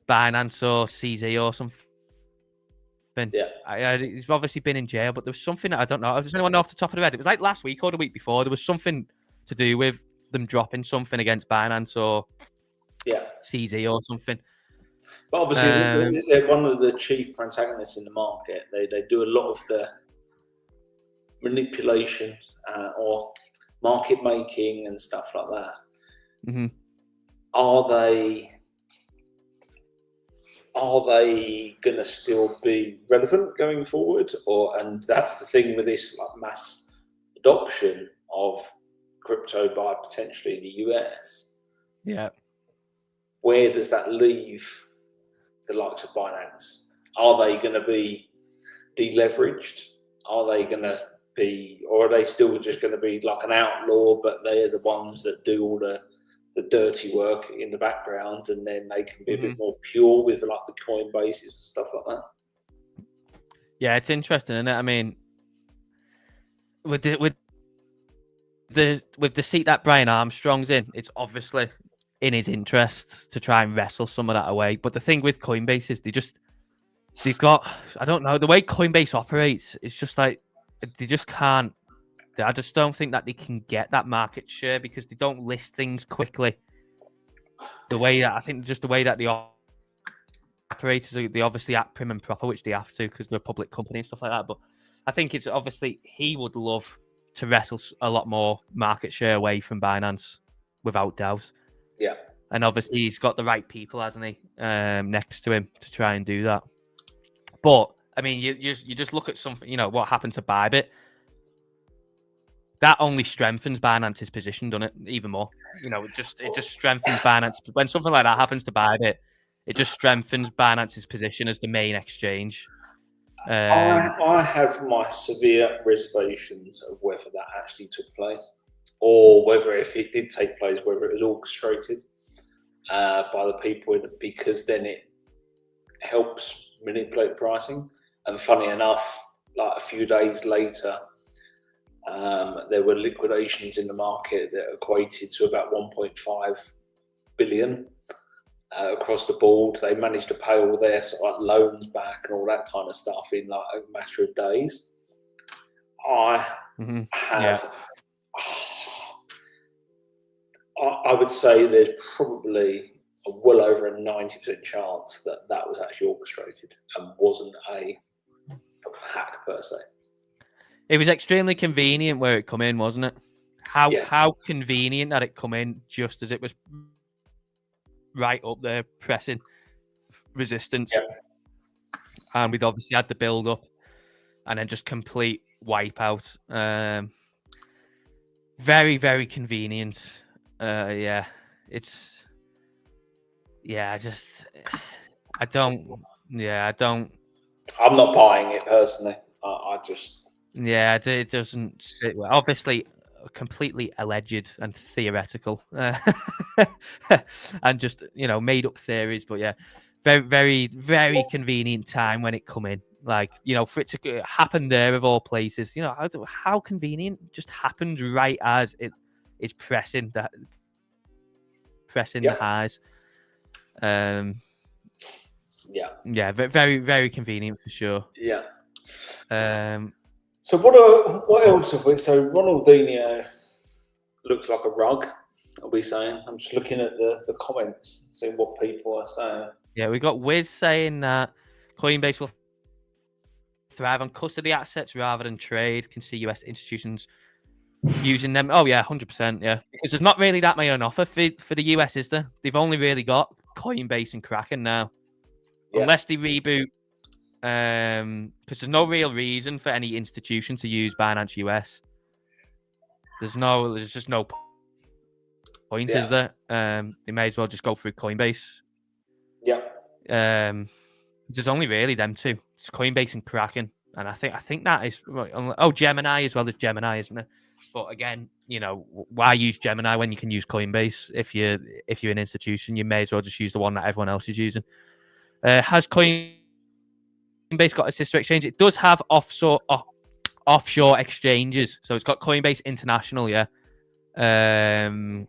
Binance or CZ or something. Yeah. He's obviously been in jail, but there was something that I don't know. Does anyone know off the top of the head? It was like last week or the week before. There was something to do with them dropping something against Binance or CZ or something. But obviously, they're one of the chief protagonists in the market. They do a lot of the manipulation or market making and stuff like that. Mm-hmm. Are they going to still be relevant going forward? And that's the thing with this like mass adoption of crypto by potentially the US. Yeah. Where does that leave the likes of Binance? Are they going to be deleveraged? Are they going to be, or are they still just going to be like an outlaw, but they're the ones that do all the dirty work in the background, and then they can be a bit more pure with like the Coinbases and stuff like that? Yeah, it's interesting, isn't it? I mean, with the seat that Brian Armstrong's in, it's obviously in his interest to try and wrestle some of that away. But the thing with Coinbase is they've got, I don't know, the way Coinbase operates, it's just like they just can't. I just don't think that they can get that market share because they don't list things quickly. The way that they operate is they obviously act prim and proper, which they have to because they're a public company and stuff like that. But I think it's obviously he would love to wrestle a lot more market share away from Binance, without doubt. Yeah. And obviously he's got the right people, hasn't he, next to him to try and do that. But I mean, you just look at something, what happened to Bybit. That only strengthens Binance's position, doesn't it? Even more. It just strengthens Binance. When something like that happens to Bybit, it just strengthens Binance's position as the main exchange. I have my severe reservations of whether that actually took place, or whether if it did take place, whether it was orchestrated by the people because then it helps manipulate pricing. And funny enough, like a few days later, there were liquidations in the market that equated to about 1.5 billion across the board. They managed to pay all their sort of like loans back and all that kind of stuff in like a matter of days. I would say there's probably well over a 90% chance that that was actually orchestrated and wasn't a hack per se. It was extremely convenient where it come in, wasn't it? How convenient that it come in just as it was right up there pressing resistance. Yeah. And we'd obviously had the build up and then just complete wipeout. Very, very convenient. I don't. I'm not buying it personally. It doesn't sit well. Obviously, completely alleged and theoretical, and just made up theories. But yeah, very, very, very convenient time when it come in. Like, for it to happen there of all places, how convenient. Just happened right as it's pressing the highs. Yeah. Yeah, very, very convenient for sure. Yeah. So what else have we? So Ronaldinho looks like a rug. Are we saying? I'm just looking at the comments, seeing what people are saying. Yeah, we got Wiz saying that Coinbase will thrive on custody assets rather than trade. Can see US institutions using them. Oh yeah, 100%. Yeah, because there's not really that many on offer for the US, is there? They've only really got Coinbase and Kraken now, unless they reboot. Because there's no real reason for any institution to use Binance US. There's just no point, is there? They may as well just go through Coinbase. Yeah. There's only really them two. It's Coinbase and Kraken, and I think that is Gemini as well as Gemini, isn't it? But again, why use Gemini when you can use Coinbase? If you're an institution, you may as well just use the one that everyone else is using. Has Coinbase got a sister exchange? It does have offshore exchanges, so it's got Coinbase International. Yeah, I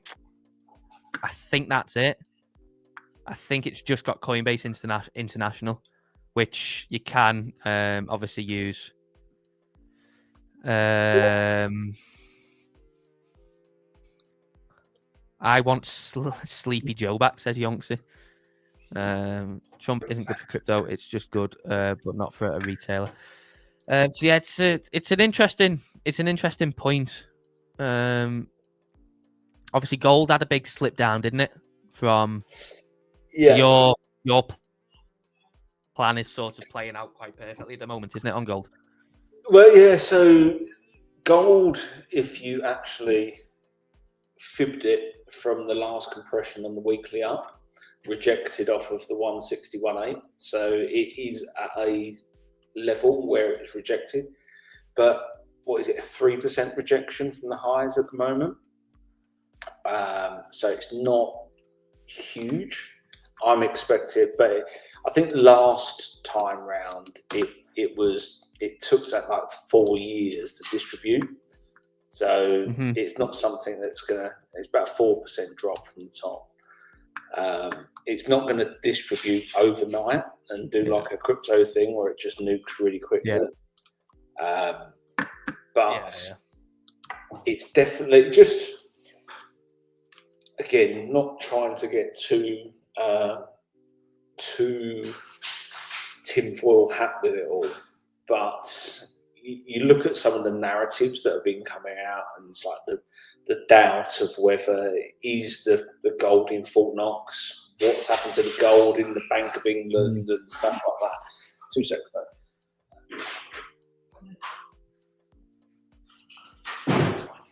think that's it. I think it's just got Coinbase International, which you can obviously use. I want Sleepy Joe back, says Yonksy. Trump isn't good for crypto; it's just good, but not for a retailer. So yeah, it's an interesting point. Obviously, gold had a big slip down, didn't it? From your plan is sort of playing out quite perfectly at the moment, isn't it, on gold? Well, yeah. So gold, if you actually fibbed it from the last compression on the weekly up, rejected off of the 161.8. So it is at a level where it is rejected. But what is it, a 3% rejection from the highs at the moment? So it's not huge. I'm expecting, but I think last time round it took that like 4 years to distribute. So it's not something that's it's about a 4% drop from the top. It's not going to distribute overnight and do like a crypto thing where it just nukes really quickly. But it's definitely just, again, not trying to get too tinfoil hat with it all, but you look at some of the narratives that have been coming out, and it's like the doubt of whether is the gold in Fort Knox, what's happened to the gold in the Bank of England and stuff like that. 2 seconds though.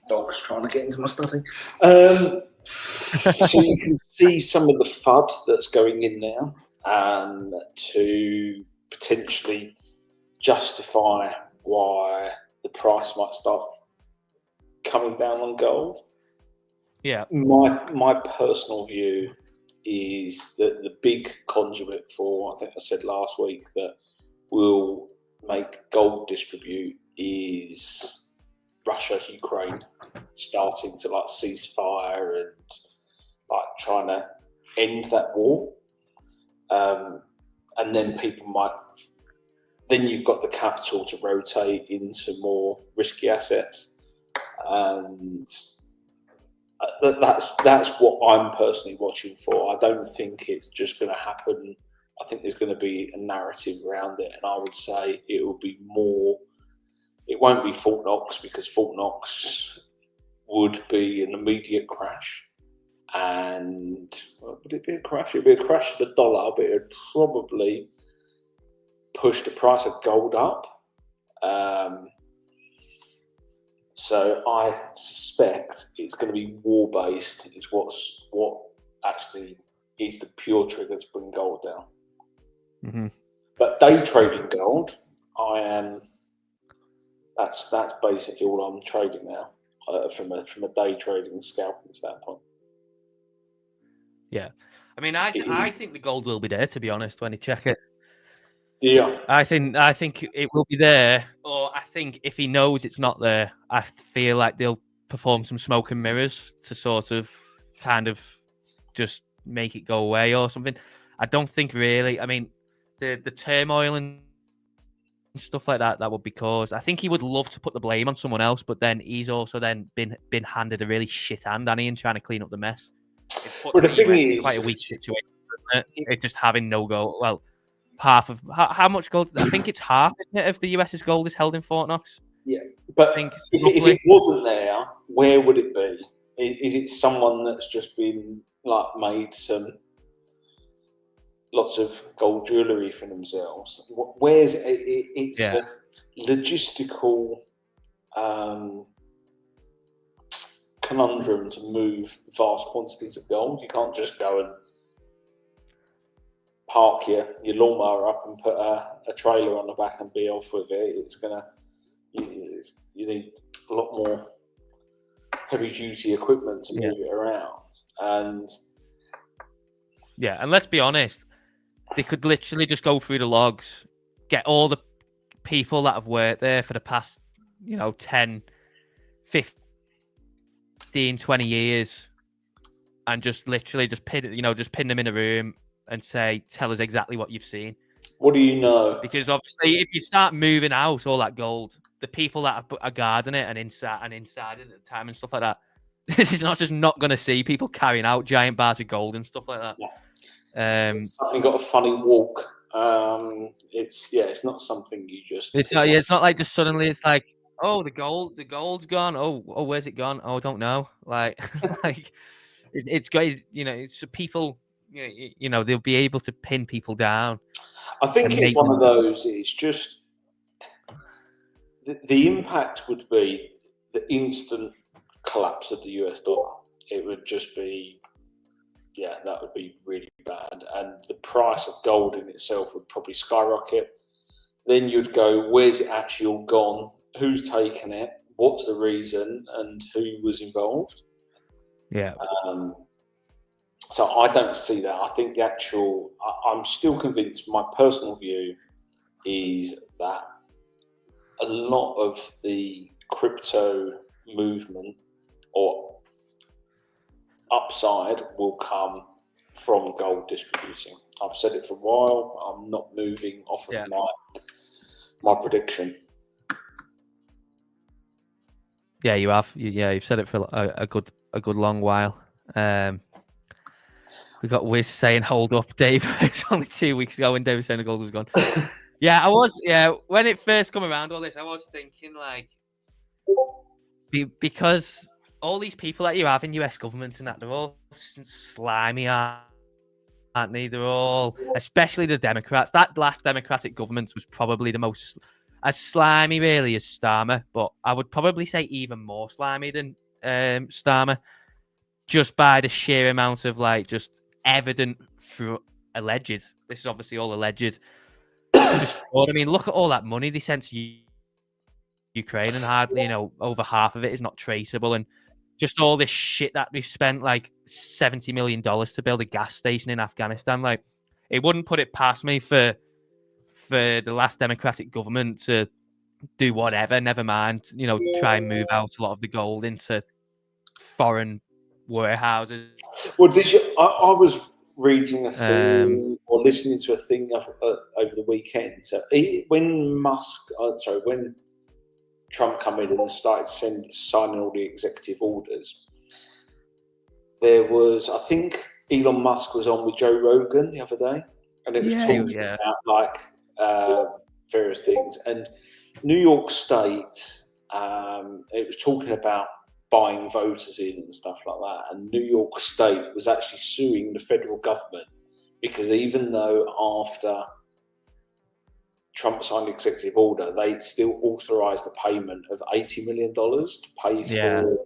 Dog's trying to get into my study. So you can see some of the FUD that's going in now to potentially justify why the price might start coming down on gold. Yeah. My personal view is that the big conduit for, I think I said last week, that will make gold distribute is Russia, Ukraine starting to like ceasefire and like trying to end that war. And then then you've got the capital to rotate into more risky assets. And that's what I'm personally watching for. I don't think it's just going to happen. I think there's going to be a narrative around it. And I would say it will be more, it won't be Fort Knox, because Fort Knox would be an immediate crash. And would it be a crash? It would be a crash of the dollar, but it would probably push the price of gold up. So I suspect it's going to be war-based is what actually is the pure trigger to bring gold down. Mm-hmm. But day trading gold, that's basically all I'm trading now from a day trading scalping standpoint. Yeah, I I mean, I think the gold will be there, to be honest, when you check it. Yeah. I think it will be there, or I think if he knows it's not there, I feel like they'll perform some smoke and mirrors to sort of kind of just make it go away or something. I don't think really. I mean, the turmoil and stuff like that would be caused. I think he would love to put the blame on someone else, but then he's also then been handed a really shit hand, and in trying to clean up the mess. It puts But the the thing US in is, quite a weak situation, isn't it? It just having no gold. Well, half of how much gold? I think it's half, isn't it, of the US's gold is held in Fort Knox. yeah. But think if it wasn't there, where would it be? Is it someone that's just been like made lots of gold jewellery for themselves? Where's it? It's a logistical conundrum to move vast quantities of gold. You can't just go and park your lawnmower up and put a trailer on the back and be off with it. It's gonna you need a lot more heavy duty equipment to move it around. And and let's be honest, they could literally just go through the logs, get all the people that have worked there for the past 10, 15, 20 years, and just literally just pin them in a room and say, tell us exactly what you've seen. What do you know? Because obviously, if you start moving out all that gold, the people that are guarding it and inside it at the time and stuff like that, it's not going to see people carrying out giant bars of gold and stuff like that. It's something got a funny walk. It's not something you just. It's not like just suddenly it's like, oh, the gold's gone. Oh, where's it gone? Oh, I don't know. Like, it's great. It's people. They'll be able to pin people down. I think it's one of those. It's just the impact would be the instant collapse of the US dollar. It would just be, that would be really bad, and the price of gold in itself would probably skyrocket. Then you'd go, where's it actually all gone? Who's taken it? What's the reason? And who was involved? Yeah. So I don't see that. I think I'm still convinced, my personal view is that a lot of the crypto movement or upside will come from gold distributing. I've said it for a while. I'm not moving off of my prediction. Yeah, you have. You've said it for a good long while. We got Wiz saying, hold up, Dave. It's only 2 weeks ago when Dave was saying the gold was gone. I was. When it first come around, all this, I was thinking, like, because all these people that you have in US government and that, they're all slimy, aren't they? They're all, especially the Democrats. That last Democratic government was probably the most, as slimy, really, as Starmer. But I would probably say even more slimy than Starmer, just by the sheer amount of, like, just evident through alleged. This is obviously all alleged. I mean, look at all that money they sent to Ukraine, and hardly, over half of it is not traceable, and just all this shit that we've spent, like $70 million to build a gas station in Afghanistan. Like, it wouldn't put it past me for the last Democratic government to do whatever. Never mind, try and move out a lot of the gold into foreign warehouses. Well, I was reading a thing or listening to a thing over the weekend. So when Trump came in and started signing all the executive orders, there was, I think Elon Musk was on with Joe Rogan the other day, and it was talking about like various things. And New York State, it was talking about buying voters in and stuff like that. And New York State was actually suing the federal government because even though after Trump signed the executive order, they still authorised the payment of $80 million to pay for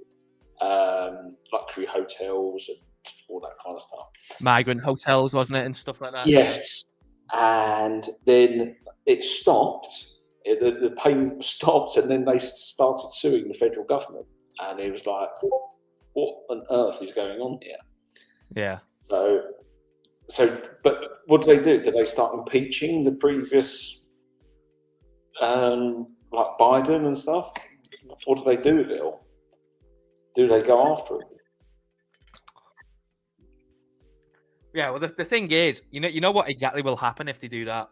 luxury hotels and all that kind of stuff. Migrant hotels, wasn't it, and stuff like that? Yes. And then it stopped. The payment stopped, and then they started suing the federal government. And it was like, what on earth is going on here? Yeah. So So, but what do they do? Do they start impeaching the previous, like Biden and stuff? What do they do with it all? Do they go after it? Yeah, well, the thing is, you know what exactly will happen if they do that?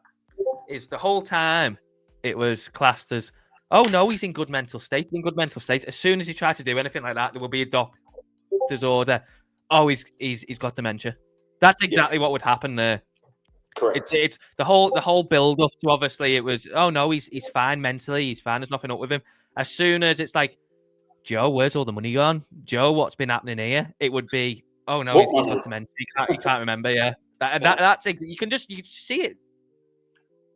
Is the whole time it was classed as, oh no, he's in good mental state. He's in good mental state. As soon as he tries to do anything like that, there will be a doctor's order. Oh, he's got dementia. That's exactly what would happen there. Correct. It's the whole build up to, obviously it was, oh no, he's fine mentally, he's fine. There's nothing up with him. As soon as it's like, Joe, where's all the money gone? Joe, what's been happening here? It would be, oh no, he's got dementia. He can't remember. Yeah, that's you can see it.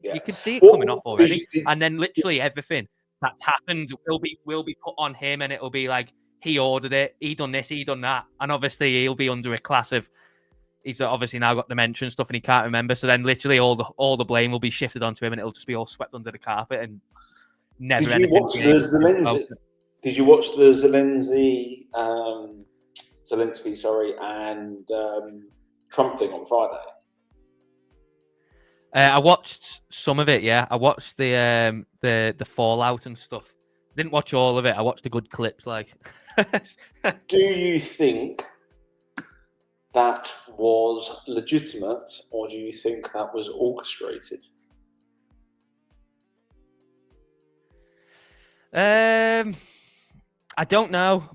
Yeah. You can see it coming off already, and then literally everything that's happened will be put on him, and it'll be like, he ordered it, he done this, he done that, and obviously he'll be under a class of, he's obviously now got dementia and stuff, and he can't remember. So then literally all the blame will be shifted onto him, and it'll just be all swept under the carpet and never. Did you watch the Zelensky? Did you watch the Zelensky, and Trump thing on Friday? I watched some of it. Yeah, I watched the fallout and stuff. Didn't watch all of it. I watched the good clips. Like, do you think that was legitimate, or do you think that was orchestrated? I don't know.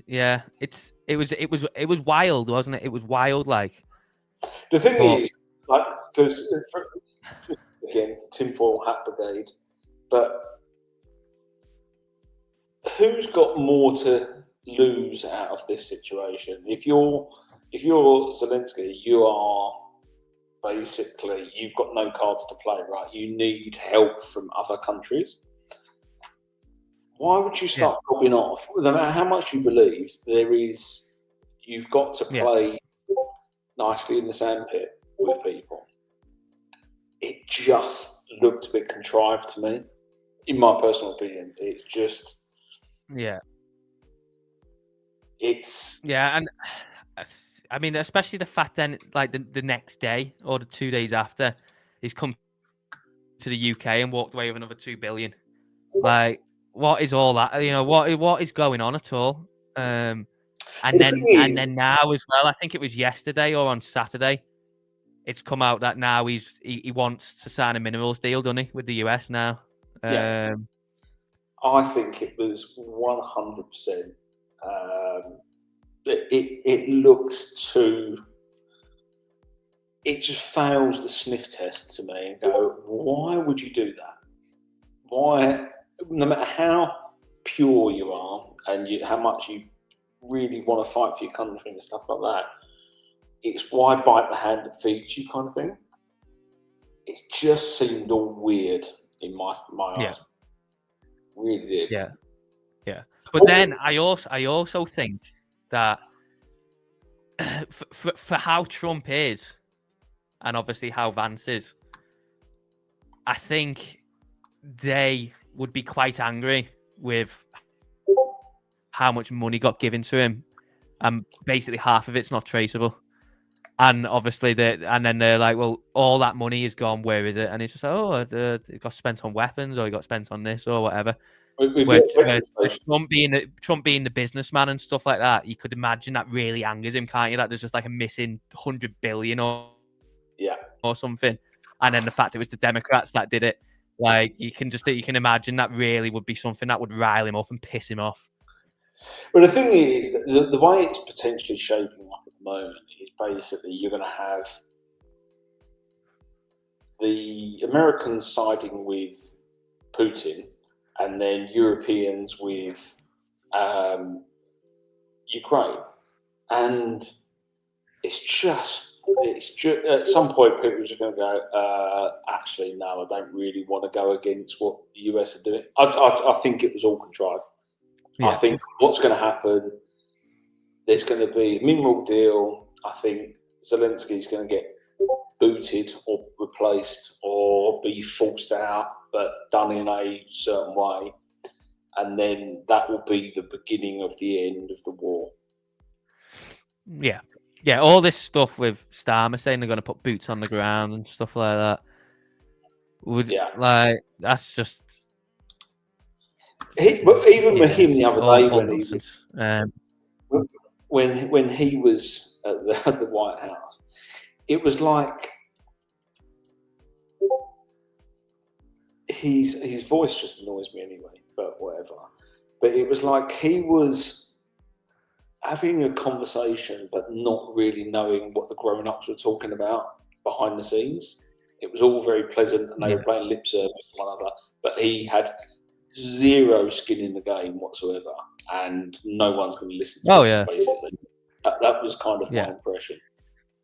Yeah, it was wild, wasn't it? It was wild. Like, the thing is, like, because again, tinfoil hat brigade, but who's got more to lose out of this situation? If you're Zelensky, you are basically, you've got no cards to play, right? You need help from other countries. Why would you start popping off? No matter how much you believe, you've got to play nicely in the sandpit with people. It just looked a bit contrived to me, in my personal opinion. It's just, and I mean, especially the fact then, like the next day or the 2 days after, he's come to the UK and walked away with another 2 billion. Like, what is all that? You know, what is going on at all? And then now as well, I think it was yesterday or on Saturday, it's come out that now he wants to sign a minerals deal, doesn't he, with the US now? I think it was 100%. It looks too. It just fails the sniff test to me. And go, why would you do that? Why? No matter how pure you are and how much you really want to fight for your country and stuff like that, it's why bite the hand that feeds you, kind of thing. It just seemed all weird in my eyes. Really did. Yeah. But then I also think that for how Trump is, and obviously how Vance is, I think they would be quite angry with how much money got given to him, and basically half of it's not traceable. And obviously, then they're like, well, all that money is gone. Where is it? And it's just like, oh, it got spent on weapons, or it got spent on this, or whatever. Trump being the businessman and stuff like that, you could imagine that really angers him, can't you? That there's just like a missing 100 billion or something, and then the fact it was the Democrats that did it, like you can imagine that really would be something that would rile him up and piss him off. But the thing is, the way it's potentially shaping up at the moment is basically you're going to have the Americans siding with Putin, and then Europeans with Ukraine. And it's just at some point people are just going to go, actually, no, I don't really want to go against what the US are doing. I think it was all contrived. I think what's going to happen, there's going to be a mineral deal. I think Zelensky's going to get booted or replaced or be forced out, but done in a certain way. And then that will be the beginning of the end of the war. Yeah, all this stuff with Starmer saying they're going to put boots on the ground and stuff like that. That's just Even with him the other day all when nonsense. when he was at the White House, it was like his voice just annoys me anyway, but whatever. But it was like he was having a conversation, but not really knowing what the grown-ups were talking about behind the scenes. It was all very pleasant, and they were playing lip service to one another. But he had zero skin in the game whatsoever, and no one's going to listen to him. Basically, that was kind of my impression.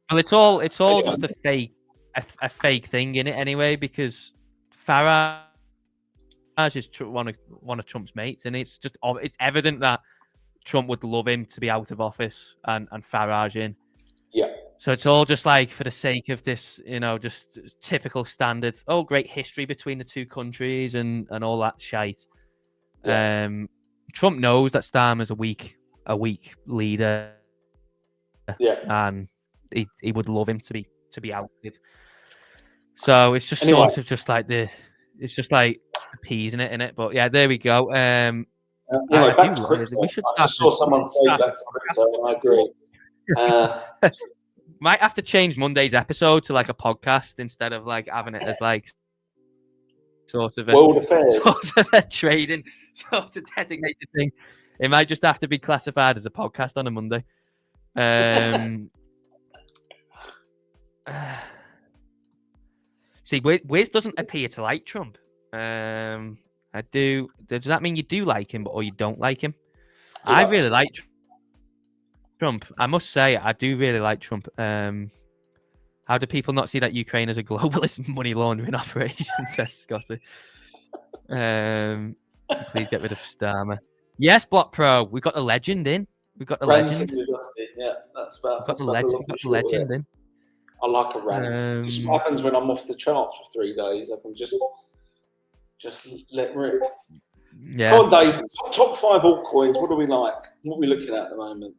Well, it's all just a fake thing in it anyway, because Farage is one of Trump's mates, and it's evident that Trump would love him to be out of office and Farage in. Yeah. So it's all just like for the sake of this, just typical standard. Oh, great history between the two countries and all that shite. Yeah. Trump knows that Starmer's a weak leader. Yeah. And he would love him to be outed. So it's just sort of just like it's just like appeasing it, innit? But yeah, there we go. Back to crypto. I just saw someone say back to crypto, and I agree. Might have to change Monday's episode to like a podcast instead of like having it as like sort of world affairs, sort of a trading sort of designated thing. It might just have to be classified as a podcast on a Monday. See, Wiz doesn't appear to like Trump. I do. Does that mean you do like him, or you don't like him? I really like Trump. I must say, I do really like Trump. How do people not see that Ukraine is a globalist money laundering operation? Says Scotty. Please get rid of Starmer. Yes, Block Pro. We got the legend in. We've got the legend. Yeah, that's about. Got the legend in. I like a rant. This is what happens when I'm off the charts for 3 days. I can just let rip. Yeah. Come on, Dave. Top 5 altcoins. What do we like? What are we looking at the moment?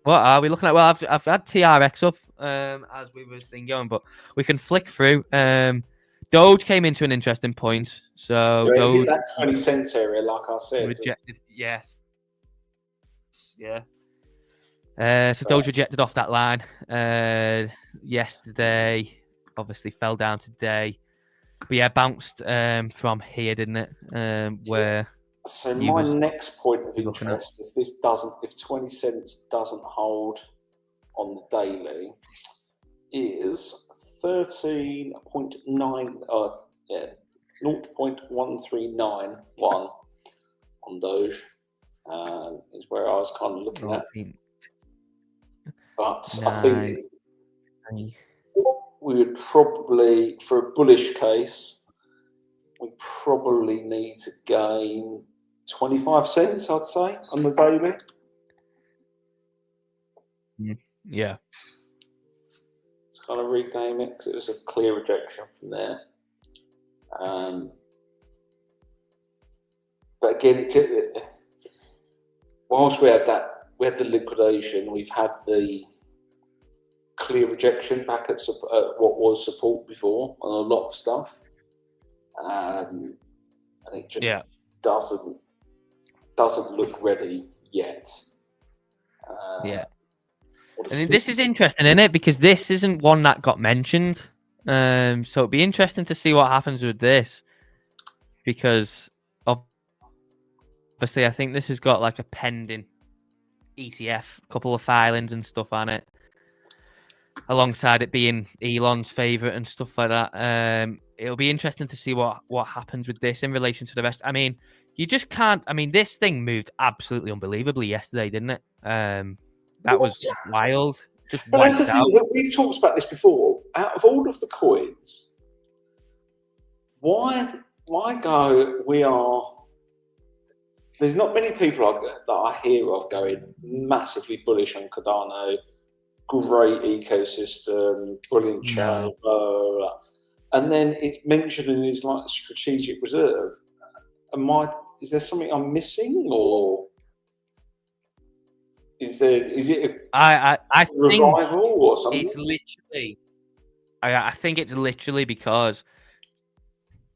What are we looking at? Well, I've had TRX up as we were going, but we can flick through. Doge came into an interesting point. So Doge hit that 20 cents area, like I said. Rejected. Yes. Yeah. So Doge rejected off that line yesterday. Obviously fell down today, but yeah, bounced from here, didn't it? Where so my next point of interest, if 20 cents doesn't hold on the daily, is 13.9. 0.1391 on Doge. Is where I was kind of looking at. But I think we would probably, for a bullish case, we probably need to gain 25 cents, I'd say, on the daily. Yeah. It's kind of regain it because it was a clear rejection from there. But again, whilst we had the liquidation, we've had the clear rejection back at what was support before on a lot of stuff, and it just doesn't look ready yet. I mean, this is interesting, isn't it? Because this isn't one that got mentioned, so it'd be interesting to see what happens with this, because obviously I think this has got like a pending ETF, a couple of filings and stuff on it, alongside it being Elon's favorite and stuff like that. It'll be interesting to see what happens with this in relation to the rest. I mean, you just can't. I mean, this thing moved absolutely unbelievably yesterday, didn't it? That was wild. Just but that's the thing. We've talked about this before. Out of all of the coins, why go? There's not many people that I hear of going massively bullish on Cardano. Great ecosystem, brilliant chain, blah, blah, blah. And then it's mentioned in his like strategic reserve. Is there something I'm missing, or? Is it I a think revival or something? it's literally. I think it's literally because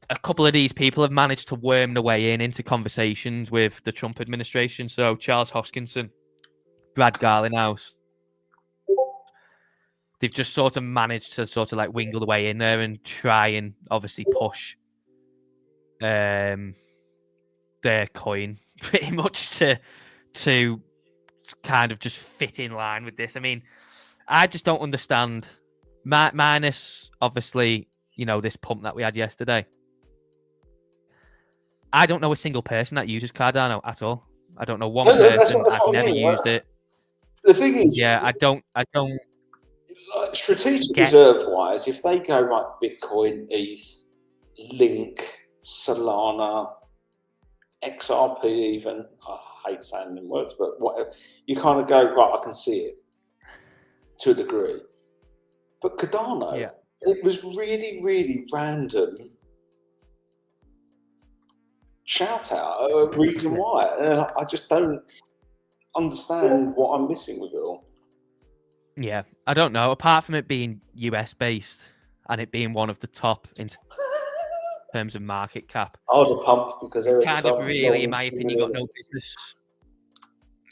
a couple of these people have managed to worm their way into conversations with the Trump administration. So Charles Hoskinson, Brad Garlinghouse, they've just sort of managed to sort of like wingle the way in there and try and obviously push their coin pretty much to kind of just fit in line with this. I mean, I just don't understand. Minus obviously, this pump that we had yesterday. I don't know a single person that uses Cardano at all. I don't know one person. That's I've what I never mean, used right? it. The thing is, Yeah, I don't like strategic get. reserve wise, if they go right, Bitcoin, ETH, Link, Solana, XRP, even I hate saying them words, but whatever, you kind of go right. I can see it to a degree, but Cardano, Yeah. it was really, really random. Shout out a reason why, and I just don't understand what I'm missing with it all. Yeah, I don't know. Apart from it being US based and it being one of the top in terms of market cap, I'd have pumped because it's kind of really, in my opinion, got no business.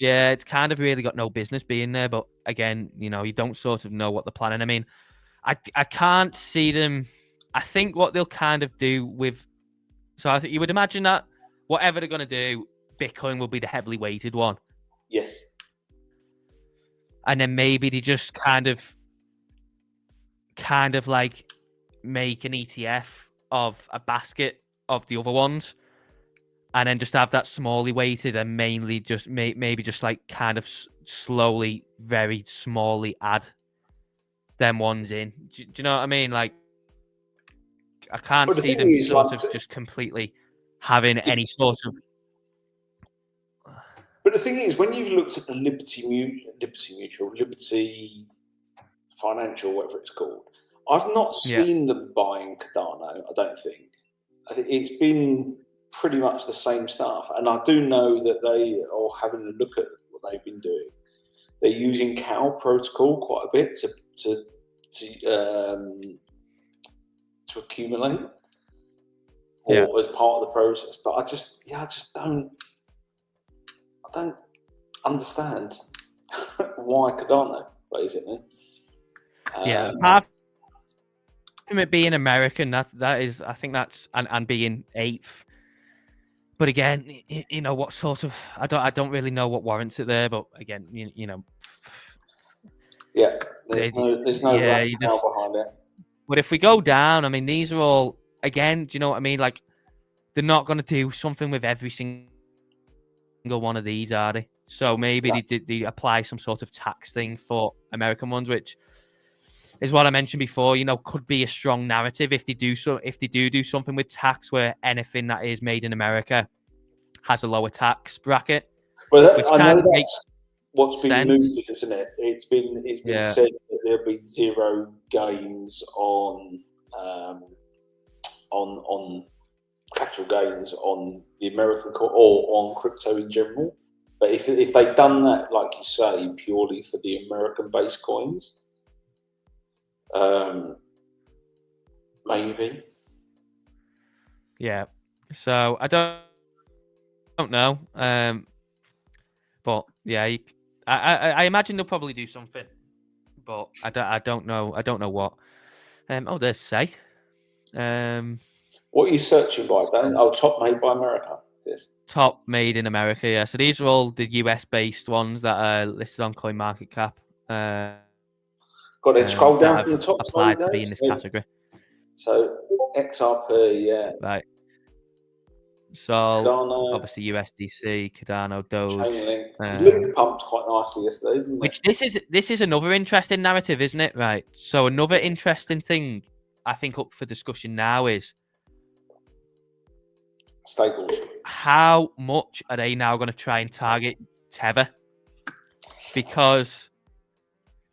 Yeah, it's kind of really got no business being there. But again, you don't sort of know what they're planning. I mean, I can't see them. I think what they'll kind of do with. So I think you would imagine that whatever they're going to do, Bitcoin will be the heavily weighted one. Yes. And then maybe they just kind of like make an ETF of a basket of the other ones, and then just have that smally weighted and mainly just maybe just like kind of slowly, very smallly add them ones in. Do you know what I mean? Like, I can't see them sort of just completely having any sort of. But the thing is, when you've looked at the Liberty Financial, whatever it's called, I've not seen them buying Cardano. I don't think. I think it's been pretty much the same stuff, and I do know that they are having a look at what they've been doing. They're using Cow protocol quite a bit to accumulate, or as part of the process. But I just don't understand why Cardano, basically. Apart from it being American, that is, I think that's and being eighth. But again, what sort of I don't really know what warrants it there. But again, yeah, there's no rationale behind it. But if we go down, I mean, these are all again. Do you know what I mean? Like, they're not going to do something with every single one of these, are they? So maybe they apply some sort of tax thing for American ones, which is what I mentioned before. Could be a strong narrative if they do something with tax, where anything that is made in America has a lower tax bracket. Well, I know that's what's been mooted, isn't it? It's been said that there'll be zero gains on capital gains on the American or on crypto in general. But if they'd done that, like you say, purely for the American-based coins, maybe. Yeah. So I don't know. But yeah, I imagine they'll probably do something, but I don't know. I don't know what. There's Say. What are you searching by, Dan? Oh, top made by America. Yes. Top made in America, yeah. So these are all the US-based ones that are listed on CoinMarketCap. Got to scroll down from the top. Applied to be in this category. So XRP, yeah. Right. So Cardano, obviously USDC, Cardano, Doge. Link pumped quite nicely yesterday, didn't which this is another interesting narrative, isn't it? Right. So another interesting thing I think up for discussion now is Staples. How much are they now going to try and target Tether? Because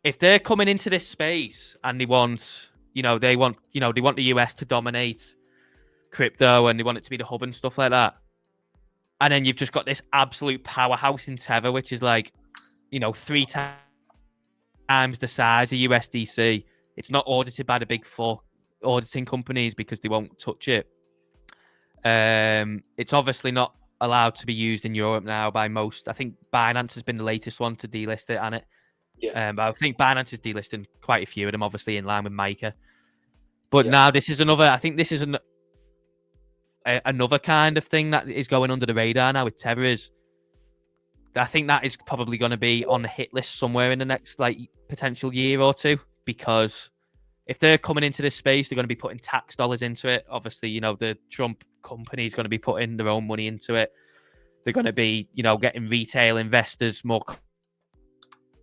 if they're coming into this space and they want the US to dominate crypto and they want it to be the hub and stuff like that, and then you've just got this absolute powerhouse in Tether, which is like 3 times the size of USDC. It's not audited by the big 4 auditing companies because they won't touch it. It's obviously not allowed to be used in Europe now by most. I think Binance has been the latest one to delist it, and but I think Binance is delisting quite a few of them, obviously in line with Mica. But now this is another. I think this is another kind of thing that is going under the radar now with Tether. I think that is probably going to be on the hit list somewhere in the next potential year or two, because if they're coming into this space, they're going to be putting tax dollars into it. Obviously, the Trump company is going to be putting their own money into it. They're going to be, getting retail investors more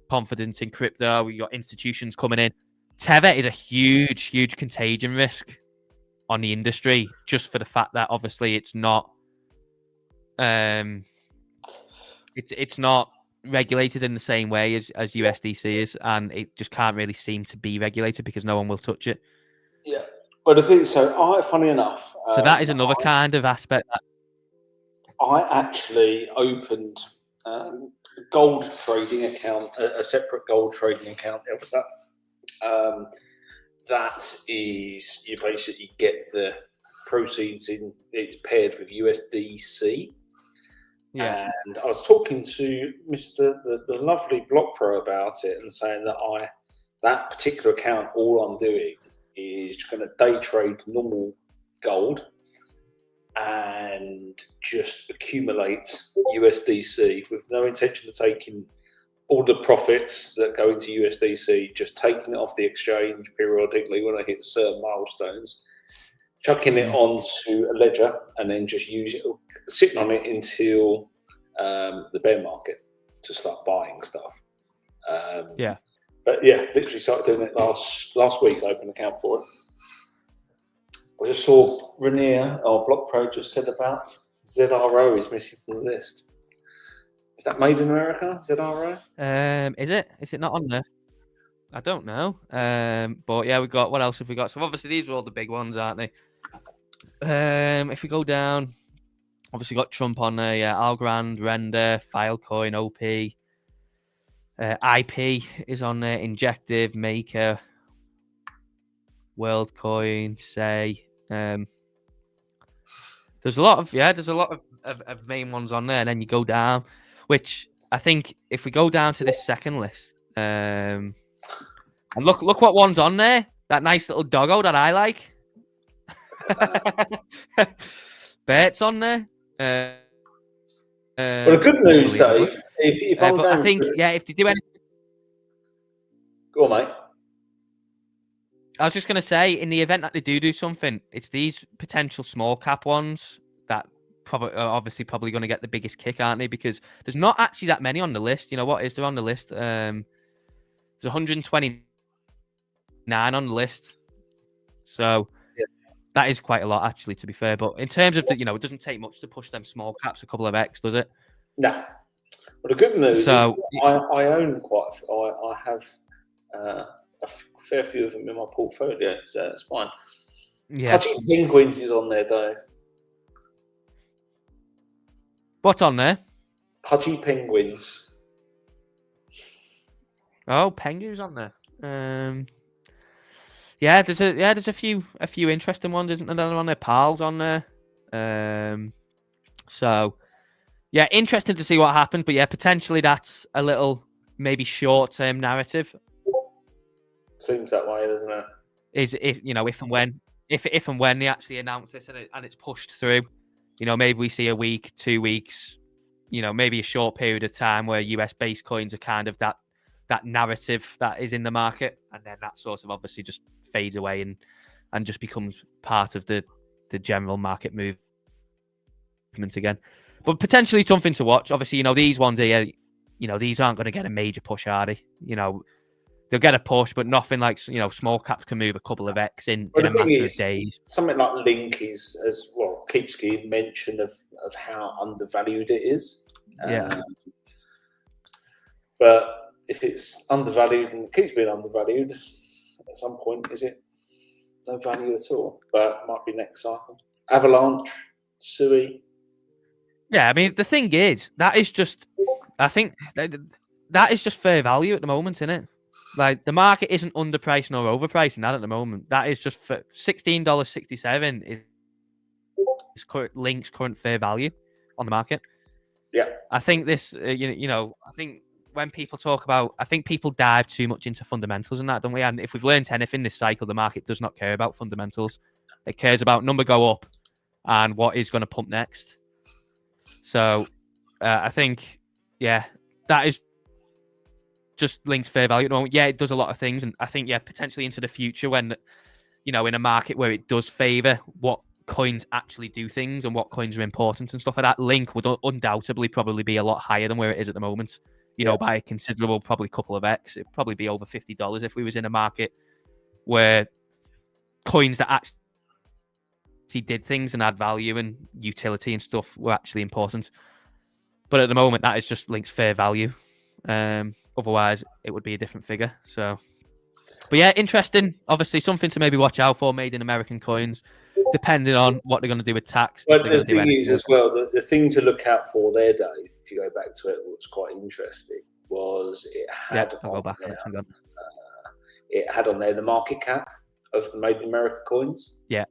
confidence in crypto. We got institutions coming in. Tether is a huge, huge contagion risk on the industry, just for the fact that obviously it's not, it's not regulated in the same way as USDC is, and it just can't really seem to be regulated because no one will touch it. Yeah, but I think so. Funny enough, so that is another kind of aspect. I actually opened a gold trading account, a separate gold trading account. That is, you basically get the proceeds it's paired with USDC. Yeah. And I was talking to the lovely Block Pro about it and saying that that particular account, all I'm doing is going to day trade normal gold and just accumulate USDC with no intention of taking all the profits that go into USDC, just taking it off the exchange periodically when I hit certain milestones, chucking it onto a ledger, and then just sitting on it until the bear market to start buying stuff. But yeah, literally started doing it last week. I opened an account for it. I just saw Rainier, or Block Pro, just said about ZRO is missing from the list. Is that made in America, ZRO? Is it? Is it not on there? I don't know. But yeah, what else have we got? So obviously these are all the big ones, aren't they? If we go down, obviously got Trump on there, yeah. Algorand, Render, Filecoin, OP, IP is on there, Injective, Maker, WorldCoin, Say. There's a lot of main ones on there, and then you go down, which I think if we go down to this second list, and look what one's on there. That nice little doggo that I like. Bert's on there. Well, the good news, Dave, if I'm but I think, if they do anything. Go on, mate. I was just going to say, in the event that they do something, it's these potential small cap ones that obviously probably going to get the biggest kick, aren't they? Because there's not actually that many on the list. You know what is there on the list? There's 129 on the list. So that is quite a lot, actually, to be fair. But in terms of, it doesn't take much to push them small caps a couple of X, does it? No. Well, the good news is I own I have a fair few of them in my portfolio, so that's fine. Yeah. Pudgy Penguins is on there, Dave. What's on there? Pudgy Penguins. Oh, Penguins on there. There's a few interesting ones, isn't there? On there, Pals on there. So yeah, interesting to see what happens. But yeah, potentially that's a little maybe short-term narrative. Seems that way, doesn't it? Is if and when they actually announce this and it's pushed through, maybe we see a week, 2 weeks, maybe a short period of time where US-based coins are kind of that narrative that is in the market, and then that sort of obviously just fades away and just becomes part of the general market movement again. But potentially something to watch. Obviously, these ones here, these aren't going to get a major push, are they? They'll get a push, but nothing like, small caps can move a couple of X in a matter of days. Something like Link is, as well, keeps getting mention of how undervalued it is. But if it's undervalued and keeps being undervalued, at some point, is it no value at all? But it might be next cycle. Avalanche, Sui. Yeah, I mean, the thing is, that is just, I think that is just fair value at the moment, isn't it? Like the market isn't underpricing or overpricing that at the moment. That is just for $16.67 is Link's current fair value on the market. Yeah. I think this, I think when people talk about, I think people dive too much into fundamentals and that, don't we? And if we've learned anything this cycle, the market does not care about fundamentals. It cares about number go up and what is going to pump next. So I think, yeah, that is just Link's fair value at the moment. Yeah, it does a lot of things. And I think, yeah, potentially into the future when, in a market where it does favor what coins actually do things and what coins are important and stuff like that, Link would undoubtedly probably be a lot higher than where it is at the moment, you know, by a considerable, probably couple of X. It'd probably be over $50 if we was in a market where coins that actually did things and add value and utility and stuff were actually important. But at the moment, that is just Link's fair value. Otherwise, it would be a different figure. So, but yeah, interesting. Obviously, something to maybe watch out for. Made in American coins, depending on what they're going to do with tax. But the thing is, as well, the thing to look out for there, Dave, if you go back to it, what's quite interesting was it had it had on there the market cap of the Made in America coins. Yeah.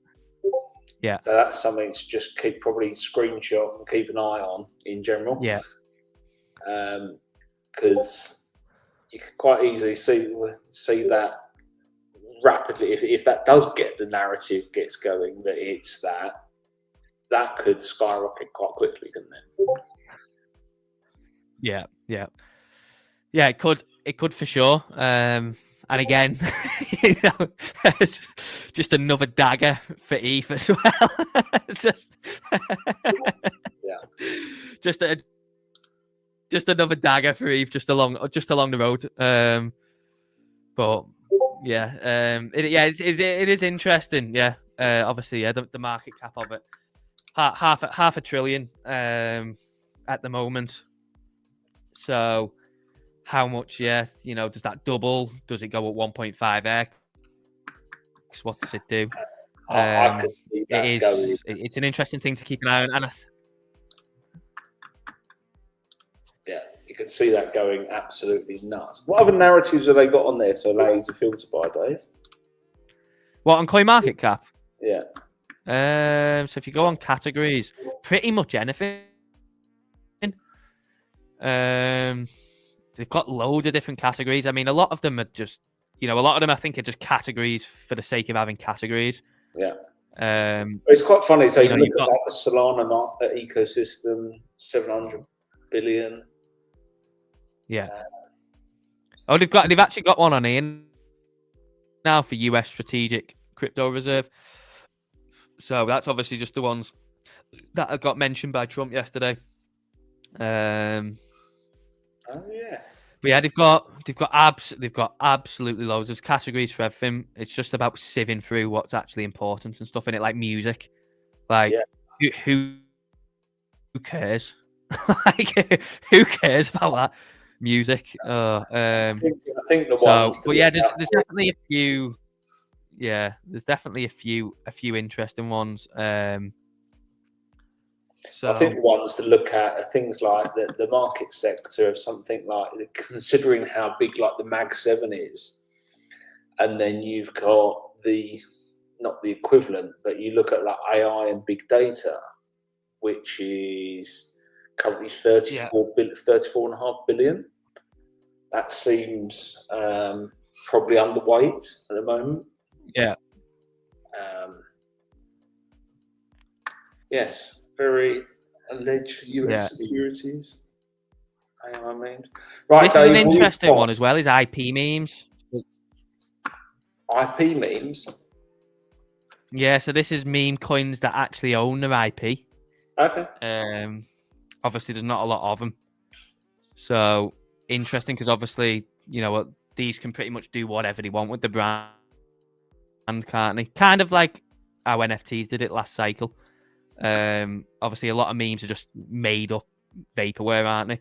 Yeah. So that's something to just probably screenshot and keep an eye on in general. Yeah. Because you could quite easily see that rapidly. If that does get the narrative gets going, that it's that could skyrocket quite quickly, couldn't it? Yeah. It could for sure. And again, it's just another dagger for ETH as well. Just another dagger for ETH, just along the road. But yeah, it is interesting. Yeah, obviously, yeah, the market cap of it, half a trillion at the moment. So, how much? Yeah, does that double? Does it go at 1.5x? What does it do? I could see that going. It's an interesting thing to keep an eye on. Yeah, you could see that going absolutely nuts. What other narratives have they got on there to allow you to filter by, Dave? What, on CoinMarketCap? Yeah. So if you go on categories, pretty much anything. They've got loads of different categories. I mean, a lot of them are just, I think are just categories for the sake of having categories. Yeah. It's quite funny. So you look at like the Solana ecosystem, 700 billion. Yeah. They've actually got one on here now for US Strategic Crypto Reserve. So that's obviously just the ones that got mentioned by Trump yesterday. Oh yes. But yeah, they've got absolutely loads. There's categories for everything. It's just about sieving through what's actually important and stuff in it, like music. Like who cares? Like who cares about that? Music. I think the one. But yeah, there's definitely a few. Yeah, there's definitely a few interesting ones. So I think the ones to look at are things like the market sector of something like, considering how big like the Mag 7 is, and then you've got not the equivalent, but you look at like AI and big data, which is currently 34.5 billion. That seems probably underweight at the moment. Yeah. Yes, very alleged US securities. I mean, right. This is an interesting one as well. Is IP memes? IP memes. Yeah. So this is meme coins that actually own their IP. Okay. Obviously, there's not a lot of them. So interesting because obviously, these can pretty much do whatever they want with the brand, can't they? Kind of like how NFTs did it last cycle. Obviously, a lot of memes are just made up vaporware, aren't they?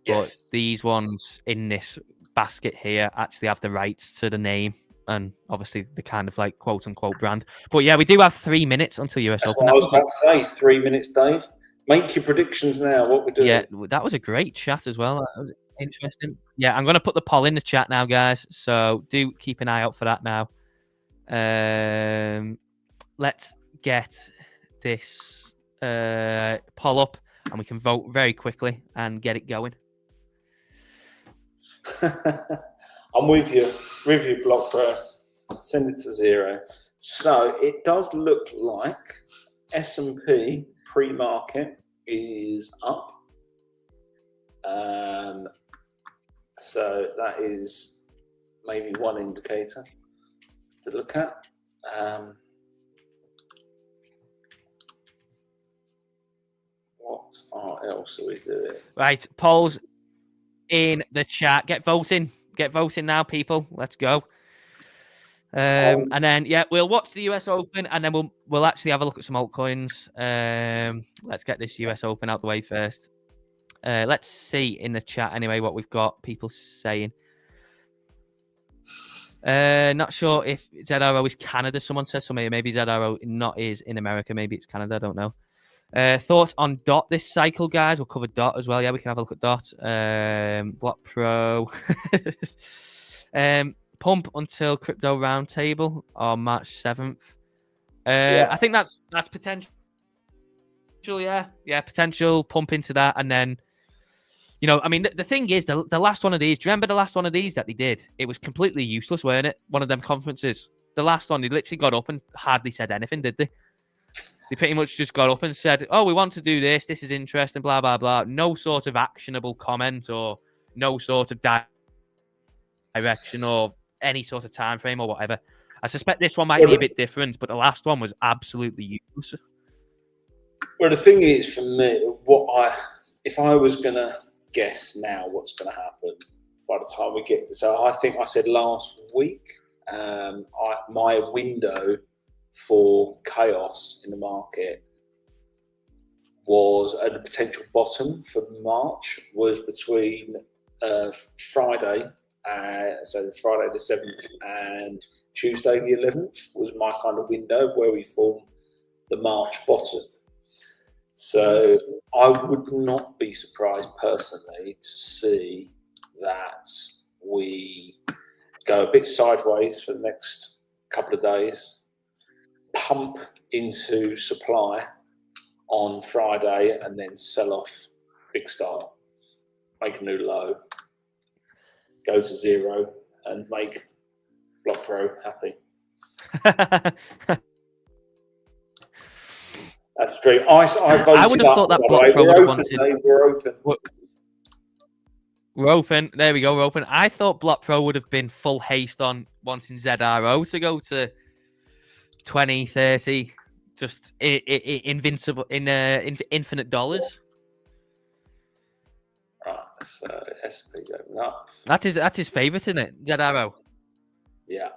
Yes. But these ones in this basket here actually have the rights to the name and obviously the kind of like quote unquote brand. But yeah, we do have 3 minutes until US Open. I was about to say 3 minutes, Dave. Make your predictions now. What we're doing? Yeah, that was a great chat as well. interesting. Yeah, I'm going to put the poll in the chat now, guys. So do keep an eye out for that now. Let's get this poll up, and we can vote very quickly and get it going. I'm with you, Block Pro. Send it to 0. So it does look like S&P pre-market is up. So that is maybe one indicator to look at. What else are we doing? Right, polls in the chat. Get voting now, people. Let's go. And then we'll watch the US Open, and then we'll actually have a look at some altcoins. Let's get this US Open out the way first. Let's see in the chat anyway what we've got people saying. Not sure if ZRO is Canada. Someone said so. Maybe ZRO not is in America. Maybe it's Canada. I don't know. Thoughts on DOT this cycle, guys? We'll cover DOT as well. Yeah, we can have a look at DOT. Block Pro. Pump until crypto roundtable on March 7th. I think that's potential. Yeah, potential pump into that, and then I mean, the thing is, the last one of these. Do you remember the last one of these that they did? It was completely useless, weren't it? One of them conferences. The last one, they literally got up and hardly said anything, did they? They pretty much just got up and said, "Oh, we want to do this. This is interesting." Blah blah blah. No sort of actionable comment or no sort of direction or any sort of time frame or whatever. I suspect this one might be a bit different, but the last one was absolutely useless. Well, the thing is, for me, if I was gonna guess now what's gonna happen by the time we get, so I think I said last week, my window for chaos in the market was, and the potential bottom for March was between Friday. So Friday the 7th and Tuesday the 11th was my kind of window of where we form the March bottom. So I would not be surprised personally to see that we go a bit sideways for the next couple of days, pump into supply on Friday, and then sell off big style, make a new low, go to 0, and make Block Pro happy. That's true. I would have thought that Block Pro would have wanted. We're open. We're open. There we go. We're open. I thought Block Pro would have been full haste on wanting ZRO to go to 20, 30, just invincible in infinite dollars. Right, so S&P's open up. That's his favourite, isn't it? ZRO. Yeah.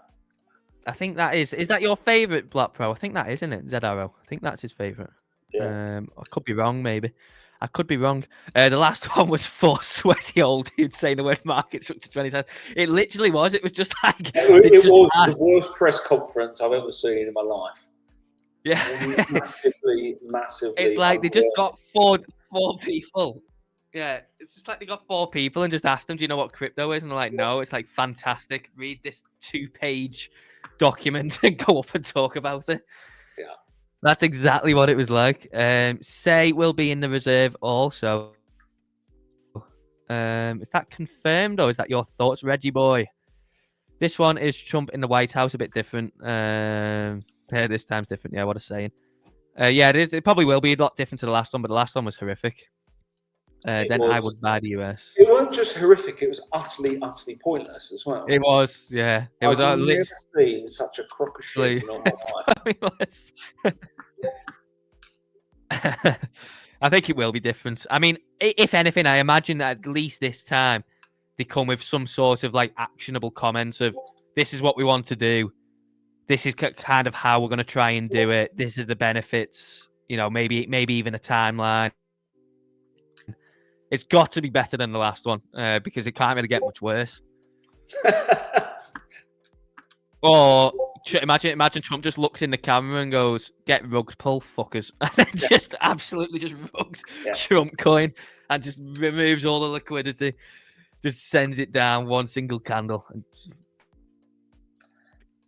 I think that is. Is that your favourite Block Pro? I think that is, isn't it? ZRO. I think that's his favourite. Yeah. I could be wrong, maybe. I could be wrong. The last one was 4 sweaty old dudes saying the word market structure 20 times. It literally was. It was just like... It was the worst press conference I've ever seen in my life. Yeah. massively. It's like they just got four people. Yeah. It's just like they got 4 people and just asked them, do you know what crypto is? And they're like, no. It's like, fantastic. Read this 2-page document and go up and talk about it. Yeah. That's exactly what it was like. Say will be in the reserve also. Is that confirmed or is that your thoughts, Reggie boy? This one is Trump in the White House, a bit different. This time's different. Yeah, what a saying. Yeah, it is. It probably will be a lot different to the last one, but the last one was horrific. I would buy the US. It wasn't just horrific; it was utterly pointless as well. It was, yeah. I've never seen such a crock of shit in all my life. It was. I think it will be different. I mean, if anything, I imagine that at least this time they come with some sort of like actionable comments of this is what we want to do. This is kind of how we're going to try and do it. This is the benefits. Maybe even a timeline. It's got to be better than the last one because it can't really get much worse. Or imagine Trump just looks in the camera and goes, "Get rugged, pull fuckers," and then just absolutely just rugs Trump coin and just removes all the liquidity. Just sends it down one single candle.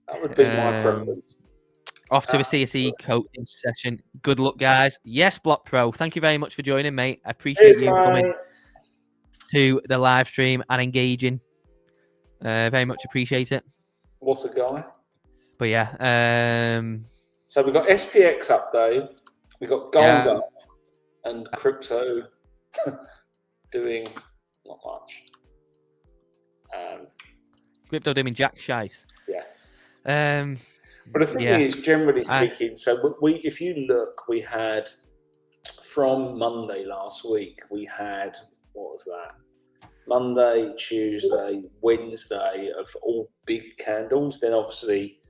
That would be my preference. Off to a CSE coaching session. Good luck, guys. Yes, Block Pro. Thank you very much for joining, mate. I appreciate you coming to the live stream and engaging. Very much appreciate it. What a guy. But yeah. So we've got SPX up, Dave. We've got gold up and crypto doing not much. Crypto doing jack shite. Yes. But the thing is, generally speaking, so if you look, we had from Monday last week, we had, what was that? Monday, Tuesday, Wednesday of all big candles. Then obviously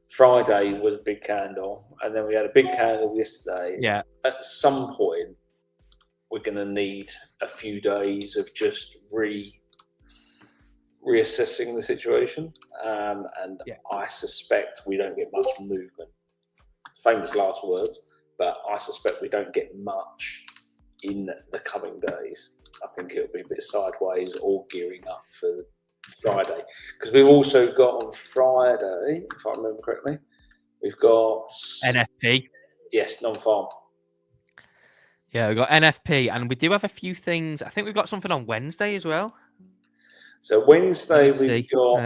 Friday was a big candle. And then we had a big candle yesterday. Yeah. At some point, we're going to need a few days of just reassessing the situation, and I suspect we don't get much movement. Famous last words, but I suspect we don't get much in the coming days. I think it'll be a bit sideways or gearing up for Friday, because we've also got on Friday, if I remember correctly, we've got NFP. Yes, non-farm. Yeah, we've got NFP, and we do have a few things. I think we've got something on Wednesday as well. So Wednesday we've got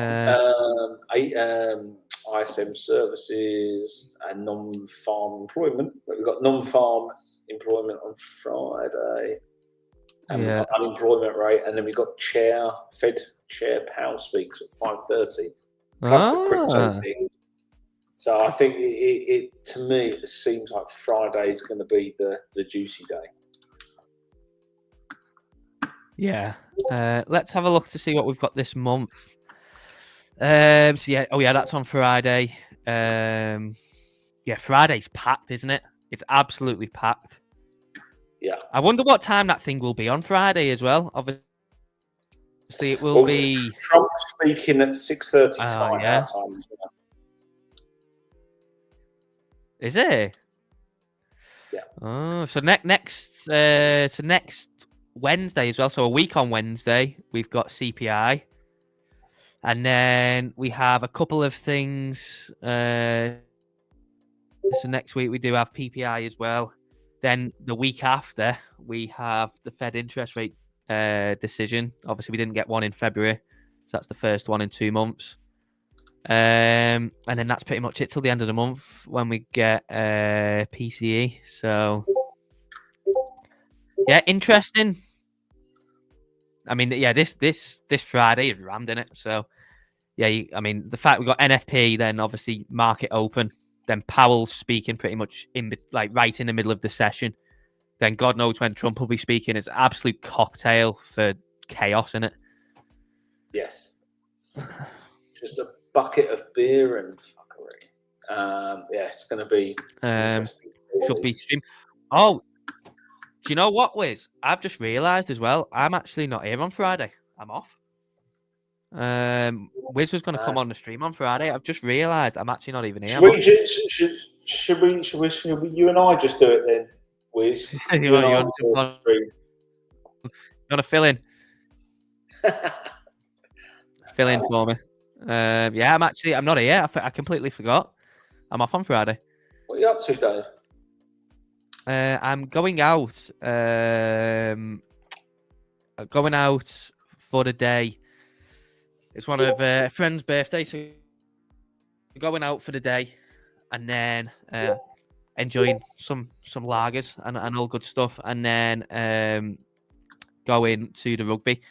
ISM services and non-farm employment. But we've got non-farm employment on Friday, and we've got unemployment rate, and then we've got Fed chair Powell speaks at 5:30, plus the crypto thing. So I think it to me it seems like Friday is going to be the juicy day. Yeah. Let's have a look to see what we've got this month. That's on Friday. Friday's packed, isn't it? It's absolutely packed. Yeah. I wonder what time that thing will be on Friday as well. Obviously, it will be Trump speaking at 6:30 time. Yeah. Our time as well. Is it? Yeah. Oh, so next Wednesday as well. So a week on Wednesday, we've got CPI, and then we have a couple of things. So next week we do have PPI as well. Then the week after we have the Fed interest rate decision. Obviously, we didn't get one in February, so that's the first one in 2 months. And then that's pretty much it till the end of the month when we get PCE. So yeah, interesting. I mean, yeah, this Friday is rammed in it. So yeah, the fact we got NFP, then obviously market open, then Powell speaking pretty much right in the middle of the session. Then God knows when Trump will be speaking. It's an absolute cocktail for chaos in it. Yes, just a bucket of beer and fuckery. It's going to be interesting. Should be stream. Oh, do you know what, Wiz? I've just realised as well. I'm actually not here on Friday. I'm off. Wiz was going to come on the stream on Friday. I've just realised I'm actually not even here. Should we? You and I just do it then, Wiz? You want to fill in? Fill in for me. I'm not here. I completely forgot. I'm off on Friday. What are you up to, Dave? I'm going out. Going out for the day. It's one of a friend's birthday, so we're going out for the day, and then enjoying some lagers and all good stuff, and then going to the rugby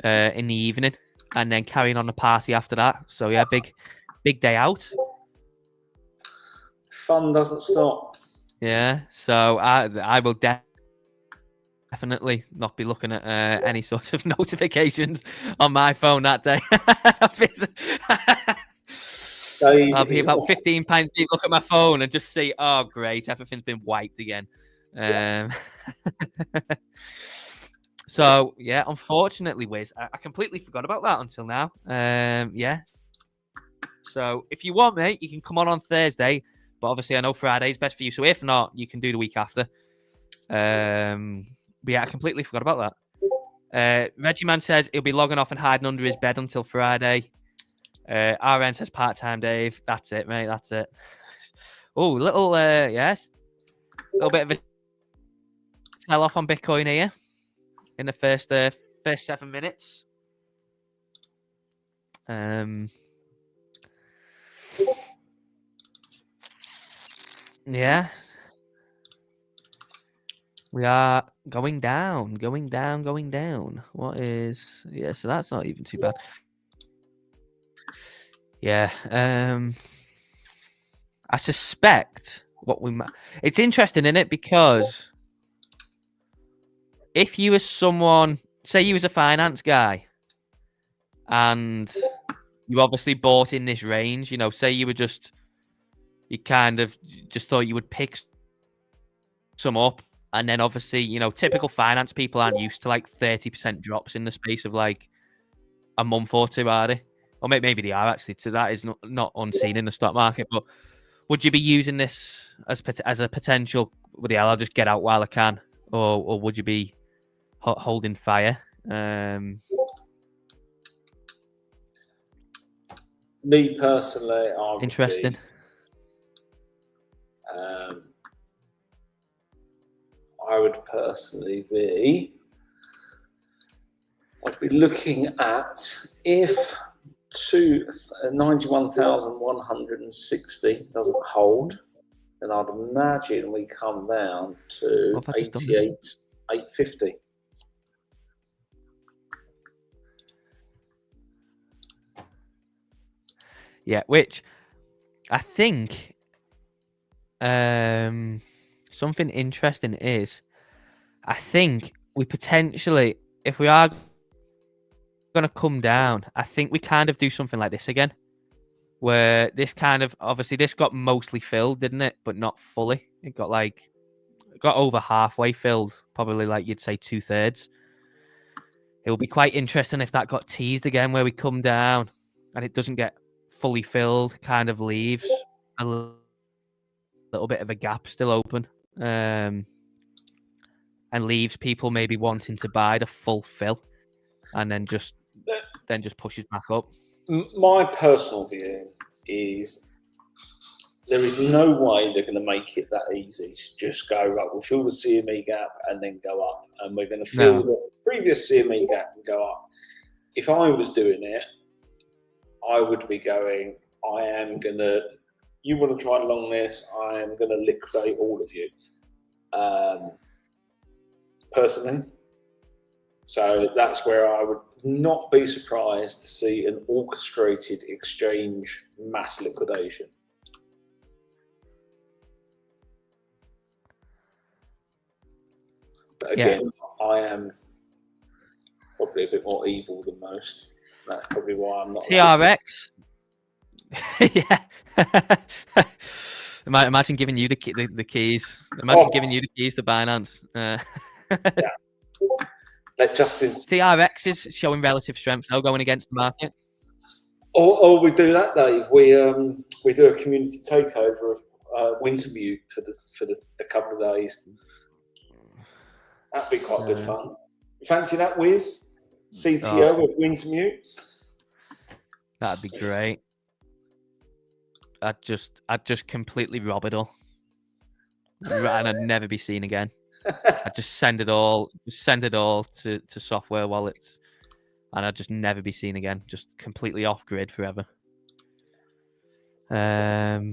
in the evening, and then carrying on the party after that. So yeah, big day out. Fun doesn't stop. Yeah, so I will definitely not be looking at any sort of notifications on my phone that day. I'll be about 15 pounds deep, look at my phone and just see, oh great, everything's been wiped again. So yeah, unfortunately, Wiz, I completely forgot about that until now. Yeah. So if you want, mate, you can come on Thursday. But obviously, I know Friday's best for you. So if not, you can do the week after. But yeah, I completely forgot about that. Reggie Man says he'll be logging off and hiding under his bed until Friday. RN says part-time Dave. That's it, mate. That's it. Oh, little yes, little bit of a sell off on Bitcoin here in the first 7 minutes. Yeah, we are going down. What is? Yeah, so that's not even too bad. Yeah. I suspect what we might. It's interesting, isn't it? Because if you as someone, say you was a finance guy, and you obviously bought in this range, you know, say you kind of just thought you would pick some up, and then obviously, you know, typical finance people aren't used to like 30% drops in the space of like a month or two, are they? Or maybe they are actually. So that is not unseen in the stock market. But would you be using this as a potential? Well, yeah, I'll just get out while I can, or would you be holding fire? Me personally, I would Interesting. Be, I would personally be. I'd be looking at if 91,160 doesn't hold, then I'd imagine we come down to 88,850. Yeah, which I think something interesting is, I think we potentially, if we are going to come down, I think we kind of do something like this again, where this kind of, obviously this got mostly filled, didn't it? But not fully. It got over halfway filled, probably like you'd say 2/3. It will be quite interesting if that got teased again, where we come down and it doesn't get fully filled, kind of leaves a little bit of a gap still open, and leaves people maybe wanting to buy the full fill, and then just pushes back up. My personal view is there is no way they're going to make it that easy to just go, right, we'll fill the CME gap and then go up, and we're going to fill the previous CME gap and go up. If I was doing it, I would be going, you want to try and long this, I am going to liquidate all of you. Personally. So that's where I would not be surprised to see an orchestrated exchange mass liquidation. But again, I am probably a bit more evil than most. That's probably why I'm not. TRX. Yeah. Imagine giving you the keys. Imagine giving you the keys to Binance. Yeah. Let Justin. TRX is showing relative strength now, going against the market. Or we do that, Dave. We do a community takeover of Wintermute for a couple of days. That'd be quite good fun. You fancy that, Wiz? CTO of Wintermute? That'd be great. I'd just completely rob it all, and I'd never be seen again. I'd just send it all to software wallets, and I'd just never be seen again. Just completely off grid forever. But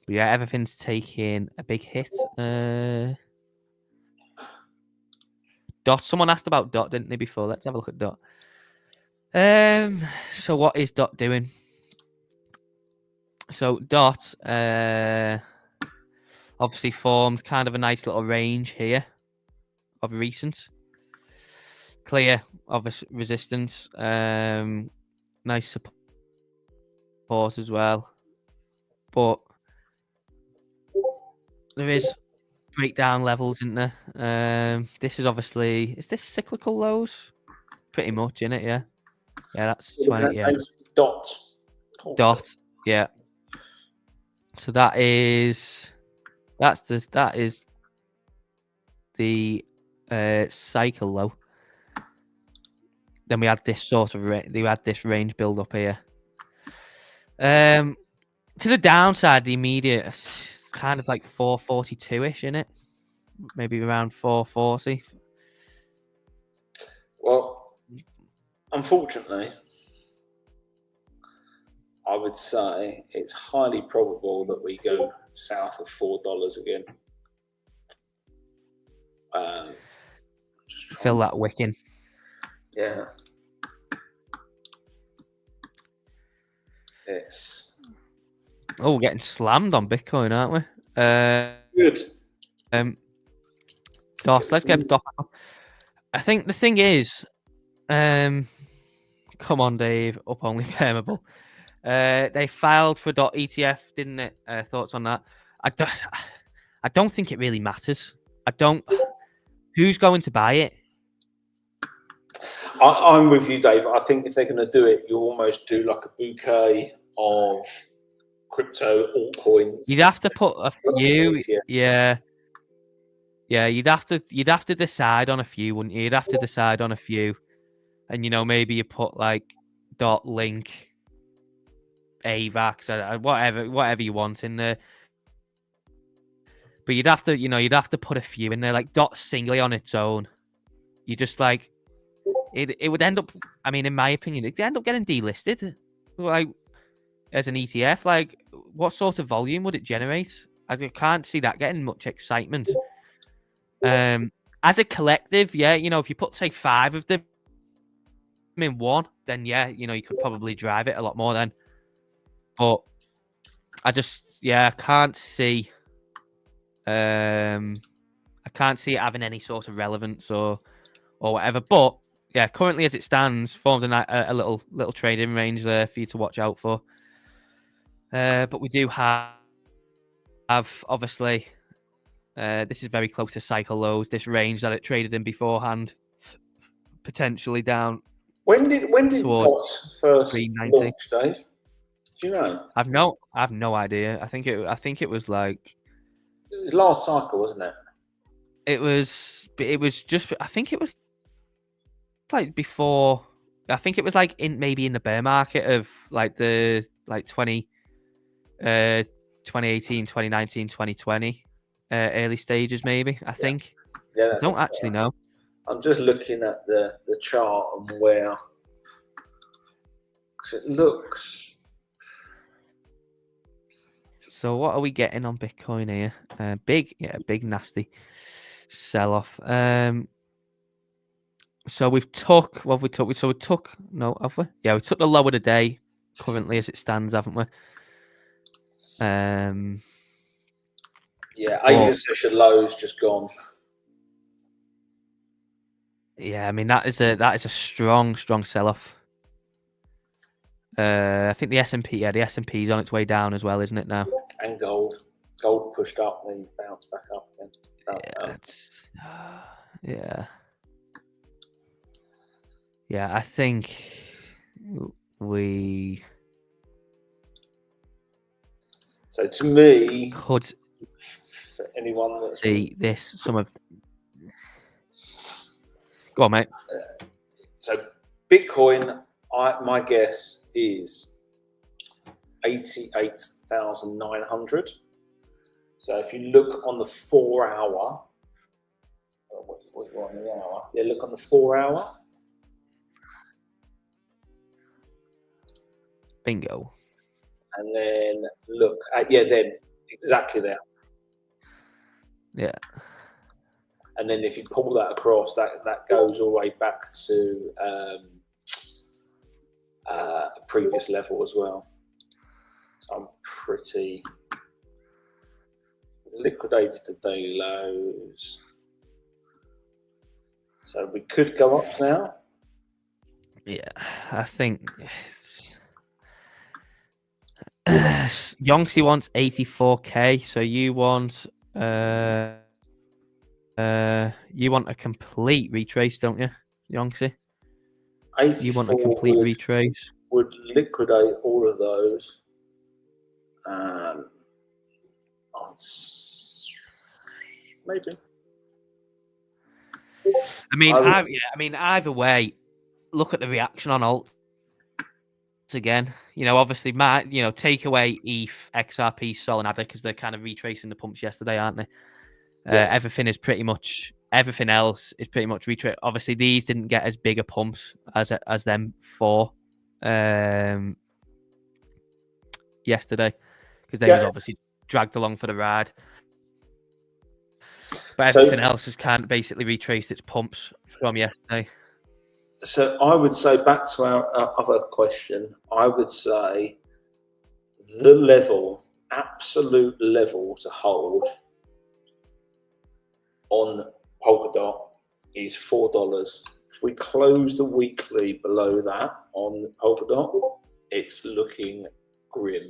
yeah, everything's taking a big hit. Dot. Someone asked about Dot, didn't they, before? Let's have a look at Dot. So what is Dot doing? So Dot obviously formed kind of a nice little range here of recent. Clear of resistance. Nice support as well. But there is breakdown levels, isn't there? This is obviously, is this cyclical lows? Pretty much, isn't it? Yeah. Yeah, that's 20. Yeah. Dot. Yeah. So that is the cycle low. then we had this sort of this range build up here. To the downside, the immediate kind of like 442-ish, in it, maybe around 440. Well, unfortunately, I would say it's highly probable that we go south of $4 again. Just Fill that wicking. Yeah. It's Oh, we're getting slammed on Bitcoin, aren't we? good. DOS, let's get DOS. I think the thing is, come on, Dave, up only permeable. They filed for .ETF, didn't it? Thoughts on that? I don't think it really matters. Who's going to buy it? I'm with you, Dave. I think if they're going to do it, you almost do like a bouquet of crypto altcoins. You'd have to put a few, yeah. You'd have to decide on a few, wouldn't you? You'd have to decide on a few, and maybe you put like .link, AVAX, or whatever you want in there. But you'd have to put a few in there, like .singly on its own. You just like it would end up. I mean, in my opinion, it'd end up getting delisted, like as an ETF. Like, what sort of volume would it generate? I can't see that getting much excitement. As a collective, yeah, if you put say 5 of them in one, then yeah, you could probably drive it a lot more then. But I can't see. I can't see it having any sort of relevance or whatever. But yeah, currently as it stands, formed a little trading range there for you to watch out for. But we do have obviously. This is very close to cycle lows. This range that it traded in beforehand, potentially down. When did DOTS first launch, Dave? Do you know? I've no idea. I think it was like. It was last cycle, wasn't it? It was just. I think it was like before. I think it was like maybe in the bear market of like the 2018, 2019, 2020. Early stages, maybe. I think. Yeah, I don't actually know. I'm just looking at the chart and where, because it looks. So what are we getting on Bitcoin here? Big nasty sell off. So we took no, have we? Yeah, we took the low of the day currently as it stands, haven't we? Yeah, Asia session lows just gone. Yeah, I mean that is a strong sell-off. I think the S&P, the S&P is on its way down as well, isn't it now? And gold pushed up, then bounced back up again. Yeah, I think we. So to me, could for anyone that see this, Go on, mate. So Bitcoin, my guess is 88,900. So if you look on the 4 hour, what you want on the hour? Yeah, look on the 4 hour. Bingo. And then look at then exactly there. Yeah. And then if you pull that across, that goes all the way back to a previous level as well. So I'm pretty liquidated the daily lows. So we could go up now. Yeah, I think Stonksy wants 84k, so you want a complete retrace, don't you, Stonksy? You want a complete retrace. Would liquidate all of those. Maybe. I mean, either way, look at the reaction on alt again. Obviously, take away ETH, XRP, Solana because they're kind of retracing the pumps yesterday, aren't they? Yes. Everything else is pretty much retrace. Obviously, these didn't get as big a pumps as them four yesterday because they was obviously dragged along for the ride. But everything else has kind of basically retraced its pumps from yesterday. So I would say, back to our other question, I would say the absolute level to hold on Polkadot is $4. If we close the weekly below that on Polkadot, it's looking grim.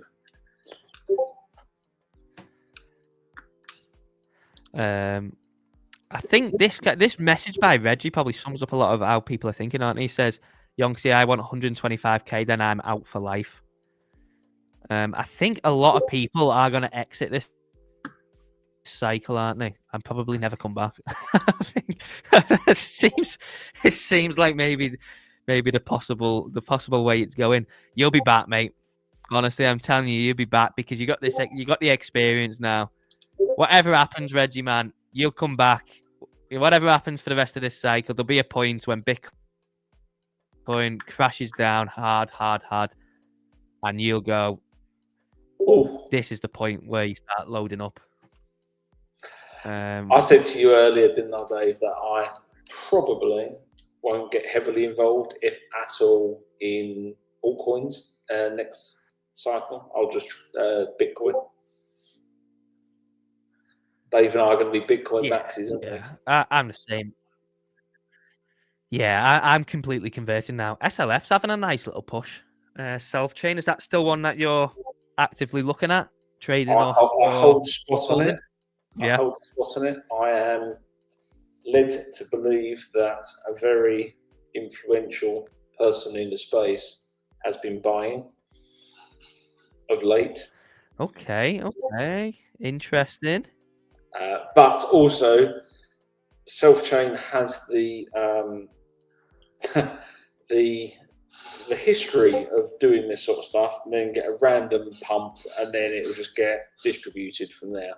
I think this message by Reggie probably sums up a lot of how people are thinking, aren't he? He says, Yonksy, I want 125k, then I'm out for life. I think a lot of people are going to exit this cycle, aren't they? And probably never come back. I think it seems like maybe the possible way it's going. You'll be back, mate. Honestly, I'm telling you, you'll be back because you got the experience now. Whatever happens, Reggie, man, you'll come back. Whatever happens for the rest of this cycle, there'll be a point when Bitcoin crashes down hard, and you'll go, "Oh, this is the point where you start loading up." I said to you earlier, didn't I, Dave, that I probably won't get heavily involved, if at all, in altcoins next cycle. I'll just Bitcoin. Dave and I are going to be Bitcoin maxes, aren't we? I'm the same. Yeah, I'm completely converting now. SLF's having a nice little push. Self-chain, is that still one that you're actively looking at? Trading I hold spot on it. Yeah. I hold spot on it. I am led to believe that a very influential person in the space has been buying of late. Okay. Interesting. But also, Self-chain has the the history of doing this sort of stuff, and then get a random pump, and then it will just get distributed from there.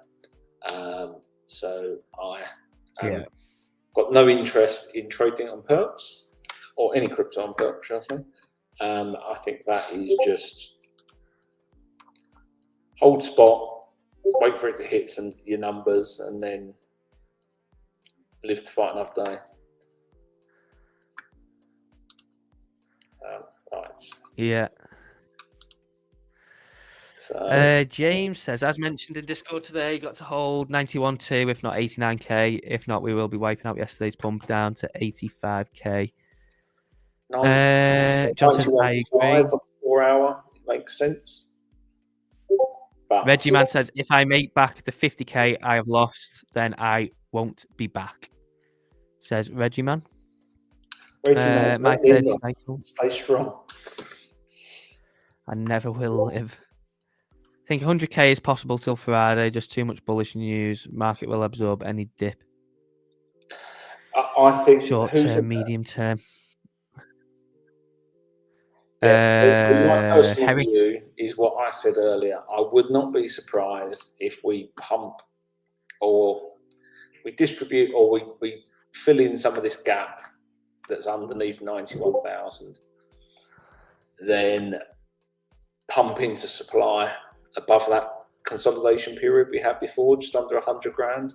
So I got no interest in trading on perps or any crypto on perps, shall I say. I think that is just hold spot, wait for it to hit your numbers, and then live to fight another day. Right. Yeah. So, James says, as mentioned in Discord today, got to hold 91.2, if not 89k. If not, we will be wiping out yesterday's pump down to 85k. Johnson, I agree. 4 hour makes sense. But Reggie Man says, if I make back the 50k I have lost, then I won't be back. Says Reggie Man. My third cycle. Stay strong. I never will live. I think 100k is possible till Friday. Just too much bullish news. Market will absorb any dip. I think short term, medium term. My personal view is what I said earlier. I would not be surprised if we pump or we distribute or we fill in some of this gap that's underneath 91,000, then pump into supply above that consolidation period we had before, just under 100 grand,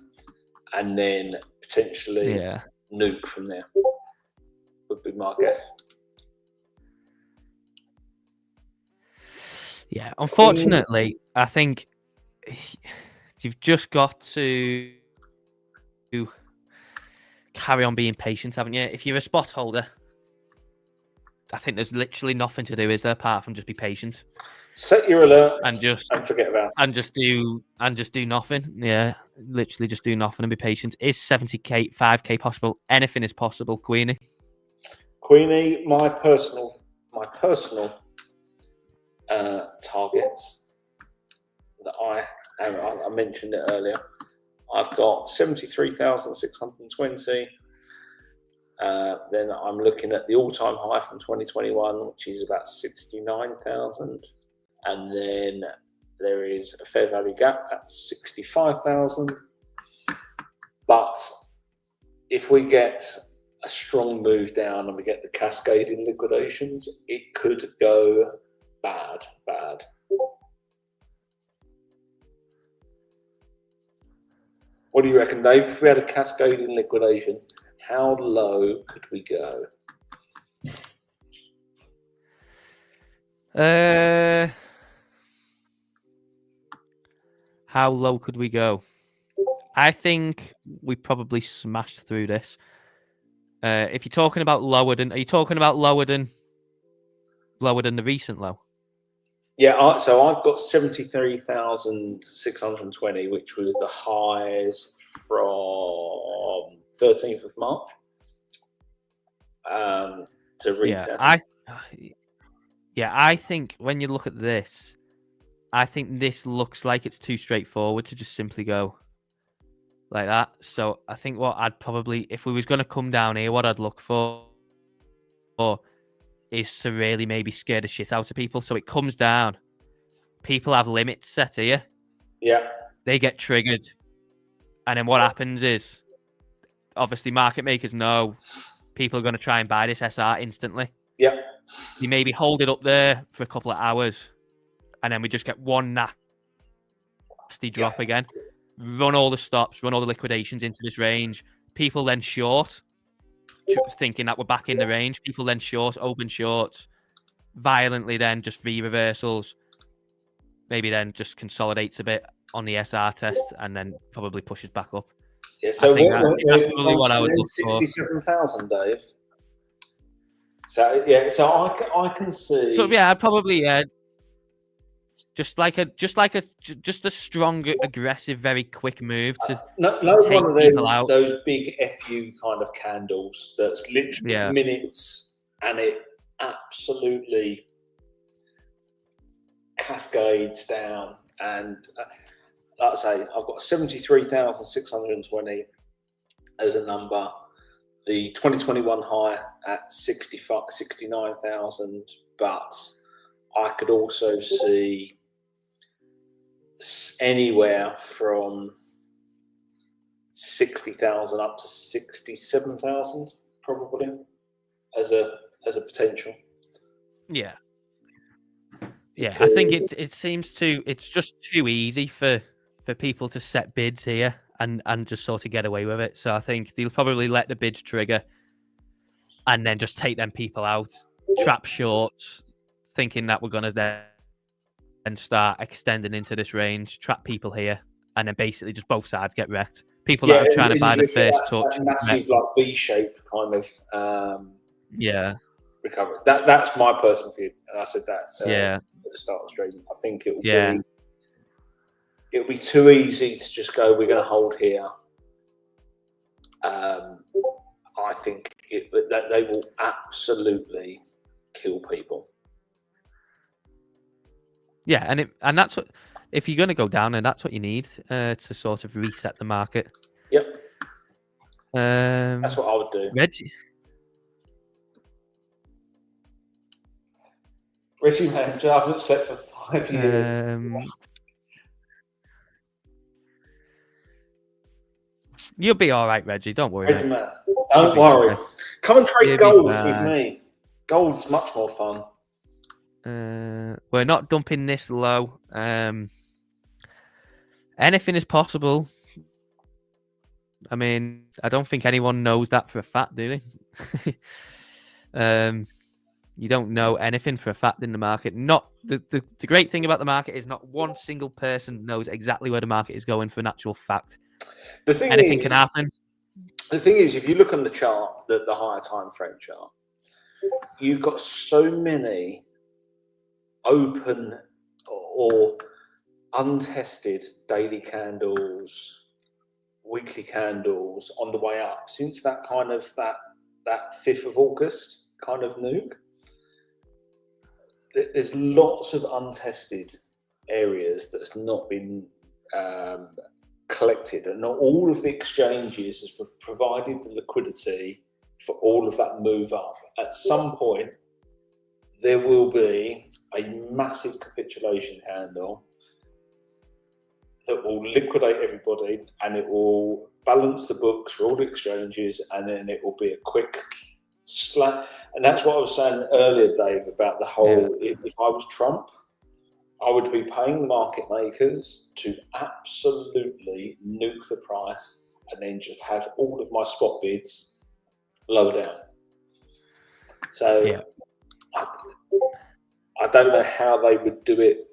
and then potentially nuke from there, would be my guess. Yeah, unfortunately, I think you've just got to carry on being patient, haven't you? If you're a spot holder, I think there's literally nothing to do, is there, apart from just be patient. Set your alerts and forget about it. And just do nothing. Yeah, literally just do nothing and be patient. Is 70k, 5k possible? Anything is possible, Queenie. Queenie, my personal targets that I mentioned it earlier. I've got 73,620, Then I'm looking at the all-time high from 2021, which is about 69,000. And then there is a fair value gap at 65,000. But if we get a strong move down and we get the cascading liquidations, it could go bad. What do you reckon, Dave? If we had a cascading liquidation, how low could we go? How low could we go? I think we probably smashed through this. If you're talking about lower than, are you talking about lower than the recent low? Yeah, so I've got 73,620, which was the highs from 13th of March to retest. I think when you look at this, I think this looks like it's too straightforward to just simply go like that. So I think what I'd probably, if we was going to come down here, what I'd look for is to really maybe scare the shit out of people. So it comes down. People have limits set here. Yeah. They get triggered. And then what happens is, obviously, market makers know people are going to try and buy this SR instantly. Yeah. You maybe hold it up there for a couple of hours, and then we just get one nasty drop again. Run all the stops, run all the liquidations into this range. People then short, thinking that we're back in the range. People then short, open shorts, violently then just reversals. Maybe then just consolidates a bit on the SR test and then probably pushes back up. Yeah, so that's probably what I would look for. 67,000, Dave. So yeah, so I can see. So yeah, I'd probably just a strong, aggressive, very quick move to take one of people out. Those big FU kind of candles that's literally minutes and it absolutely cascades down. And like I say, I've got 73,620 as a number. The 2021 high at 69,000, but I could also see anywhere from 60,000 up to 67,000 probably as a potential. Yeah. Yeah, I think it's just too easy for people to set bids here and just sort of get away with it. So I think they'll probably let the bids trigger and then just take them people out, trap shorts, thinking that we're going to then start extending into this range, trap people here, and then basically just both sides get wrecked. People that are trying to buy the first touch. That massive like V-shape kind of recovery. That's my personal view. And I said that at the start of the stream. I think it'll be too easy to just go, we're going to hold here. I think that they will absolutely kill people. Yeah, and that's what, if you're going to go down, and that's what you need to sort of reset the market. Yep. That's what I would do. Reggie, man, I haven't slept for 5 years. You'll be all right, Reggie. Don't worry. Reggie, man, don't worry. Come and trade gold with me. Gold's much more fun. We're not dumping this low. Anything is possible. I mean, I don't think anyone knows that for a fact, do they? You don't know anything for a fact in the market. Not the great thing about the market is not one single person knows exactly where the market is going for an actual fact. Anything can happen. The thing is, if you look on the chart, the higher time frame chart, you've got so many open or untested daily candles, weekly candles on the way up since that kind of that 5th of August kind of nuke. There's lots of untested areas that's not been collected, and not all of the exchanges has provided the liquidity for all of that move up. At some point, there will be a massive capitulation handle that will liquidate everybody, and it will balance the books for all the exchanges, and then it will be a quick slap. And that's what I was saying earlier, Dave, about the whole, if I was Trump, I would be paying the market makers to absolutely nuke the price and then just have all of my spot bids lower down. So I don't know how they would do it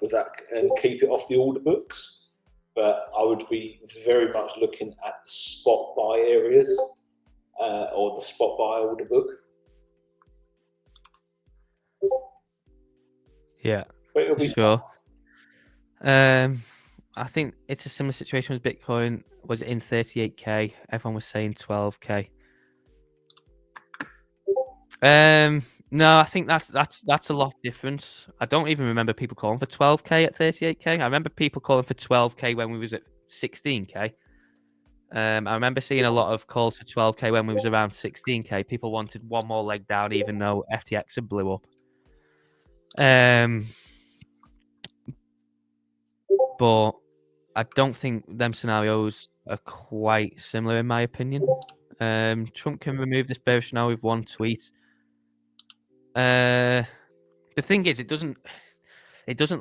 with that and keep it off the order books, but I would be very much looking at the spot buy areas or the spot buy order book. Yeah, But it'll be sure. I think it's a similar situation with Bitcoin. Was it in 38k? Everyone was saying 12k. No, I think that's a lot different. I don't even remember people calling for 12k at 38k. I remember people calling for 12k when we was at 16k. I remember seeing a lot of calls for 12k when we was around 16k. People wanted one more leg down, even though FTX had blew up. But I don't think them scenarios are quite similar, in my opinion. Trump can remove this bearish now with one tweet. The thing is, it doesn't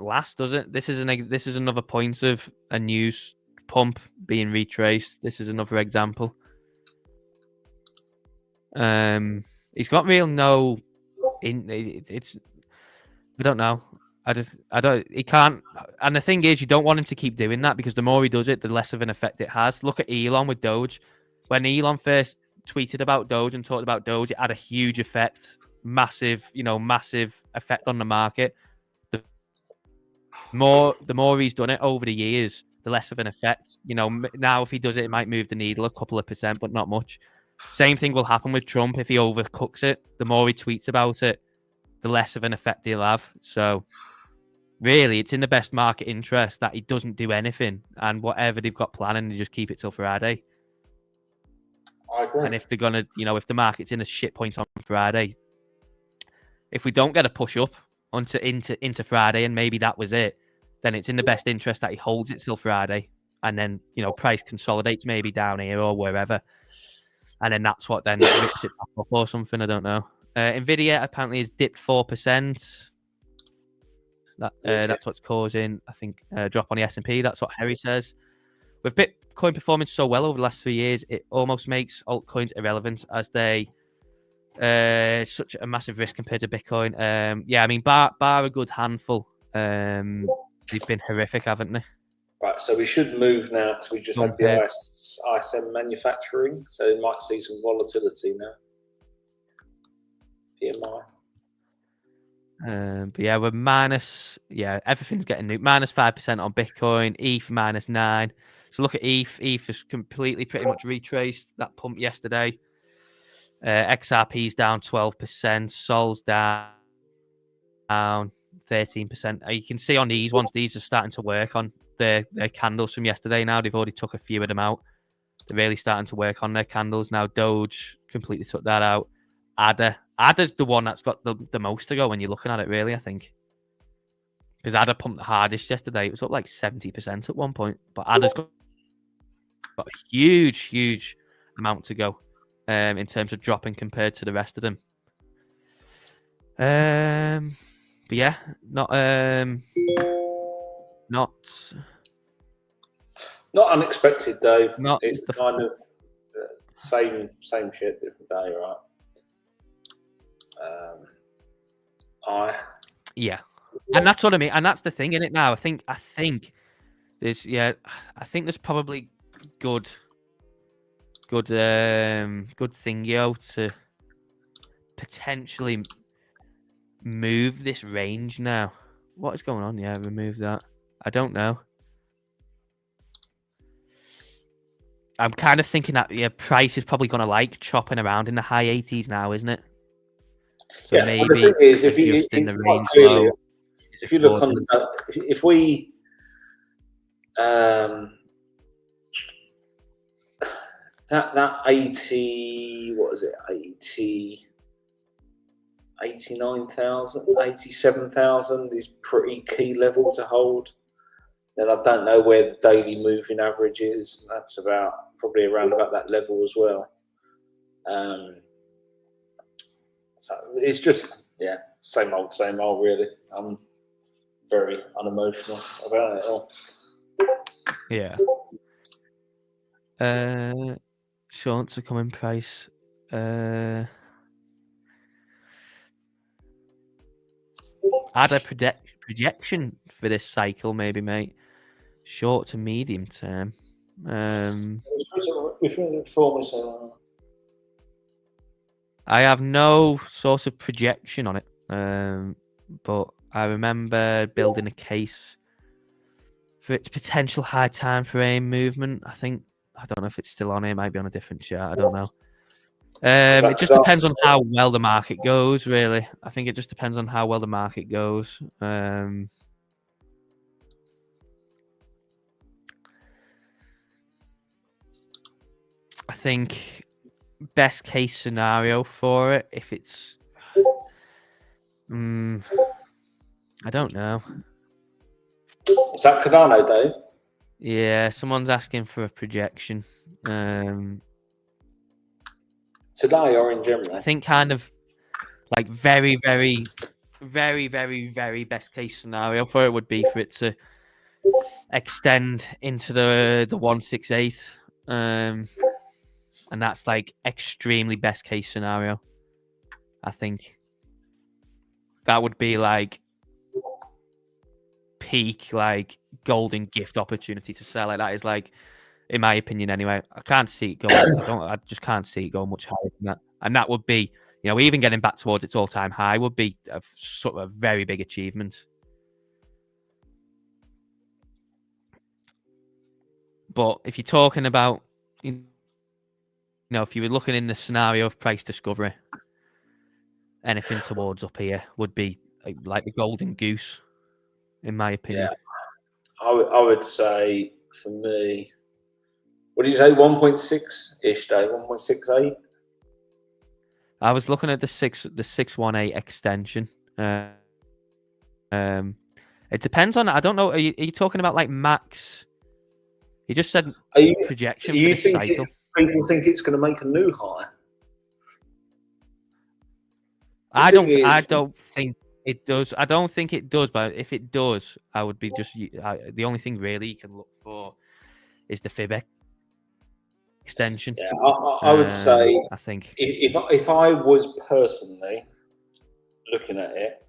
last, does it? This is another point of a news pump being retraced. This is another example. He's got real no. It's I don't know. He can't. And the thing is, you don't want him to keep doing that, because the more he does it, the less of an effect it has. Look at Elon with Doge. When Elon first tweeted about Doge and talked about Doge, it had a huge effect, massive effect on the market. The more he's done it over the years, the less of an effect. Now if he does it, it might move the needle a couple of percent, but not much. Same thing will happen with Trump if he overcooks it. The more he tweets about it, the less of an effect he'll have. So really, it's in the best market interest that he doesn't do anything, and whatever they've got planning, they just keep it till Friday. I agree. And if they're gonna, if the market's in a shit point on Friday, if we don't get a push up into Friday, and maybe that was it, then it's in the best interest that he holds it till Friday, and then price consolidates maybe down here or wherever, and then that's what then rips it back up or something. I don't know. Nvidia apparently has dipped 4%. That's what's causing, I think, a drop on the S&P. That's what Harry says. With Bitcoin performing so well over the last 3 years, it almost makes altcoins irrelevant, as they such a massive risk compared to Bitcoin. I mean, bar a good handful, they've been horrific, haven't they? Right, so we should move now, because we just had the ISM manufacturing, so we might see some volatility now. PMI. But yeah, we're everything's getting nuked. -5% on Bitcoin, ETH -9. So look at ETH. ETH has completely pretty much retraced that pump yesterday. XRP's down 12%. Sol's down 13%. You can see on these ones, these are starting to work on their candles from yesterday now. They've already took a few of them out. They're really starting to work on their candles now. Doge completely took that out. Adder's the one that's got the most to go when you're looking at it, really, I think. Because Adder pumped the hardest yesterday. It was up like 70% at one point. But Adder's got a huge amount to go in terms of dropping compared to the rest of them. But yeah, not unexpected, Dave. It's kind of same shit, different day, right? And that's what I mean, and that's the thing in it now. I think there's probably good thingio to potentially move this range now. What is going on? Yeah, remove that. I don't know. I'm kind of thinking that price is probably going to chopping around in the high 80s now, isn't it? So maybe the thing is, if you look on if we that 80, what is it? 89,000, 87,000 is pretty key level to hold. Then I don't know where the daily moving average is. That's probably around about that level as well. So it's just, same old, really. I'm very unemotional about it all. Yeah. Sean, to come in price. Add a projection for this cycle, maybe, mate. Short to medium term. I have no sort of projection on it, but I remember building a case for its potential high time frame movement. I don't know if it's still on here. It might be on a different chart. I don't know. It just depends on how well the market goes, really. I think it just depends on how well the market goes. I think best case scenario for it, if it's... I don't know. Is that Cardano, Dave? Yeah, someone's asking for a projection. Today or in general? I think kind of like very, very, very, very, very best case scenario for it would be for it to extend into the 168. And that's like extremely best case scenario. I think that would be like peak, like golden gift opportunity to sell. Like that is like, in my opinion, anyway. I can't see it going. I just can't see it going much higher than that. And that would be, even getting back towards its all-time high would be a sort of a very big achievement. But if you're talking about, if you were looking in the scenario of price discovery, anything towards up here would be like the golden goose, in my opinion. Yeah, I would say for me, what did you say, 1.6-ish, Dave? 1.68? I was looking at the 618 extension. It depends on. I don't know. Are you talking about like max? You just said projection. You for think cycle. People think it's going to make a new high? I don't think it does. I don't think it does. But if it does, I would be just the only thing really you can look for is the fib extension. Yeah, I would say. I think if I was personally looking at it,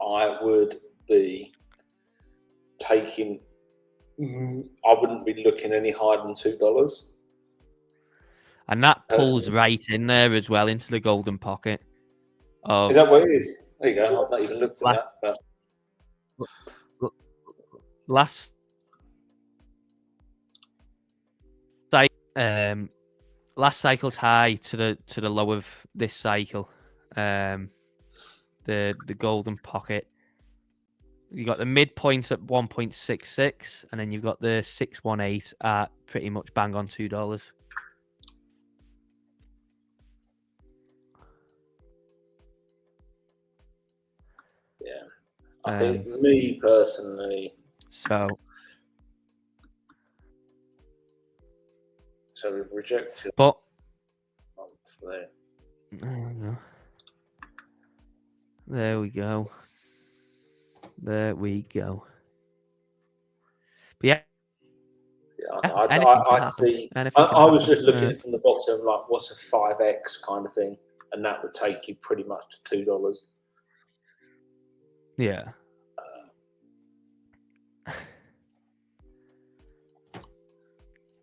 I would be taking. I wouldn't be looking any higher than $2. And that pulls right in there as well into the golden pocket. Is that what it is? There you go. I've not even looked at that. But... Last cycle's high to the low of this cycle. The golden pocket. You got the midpoint at 1.66, and then you've got the 618 at pretty much bang on $2. Yeah, I think me personally. So we've rejected. But there we go. There we go. But yeah. I see. I was just looking from the bottom, like what's a 5x kind of thing, and that would take you pretty much to $2. Yeah.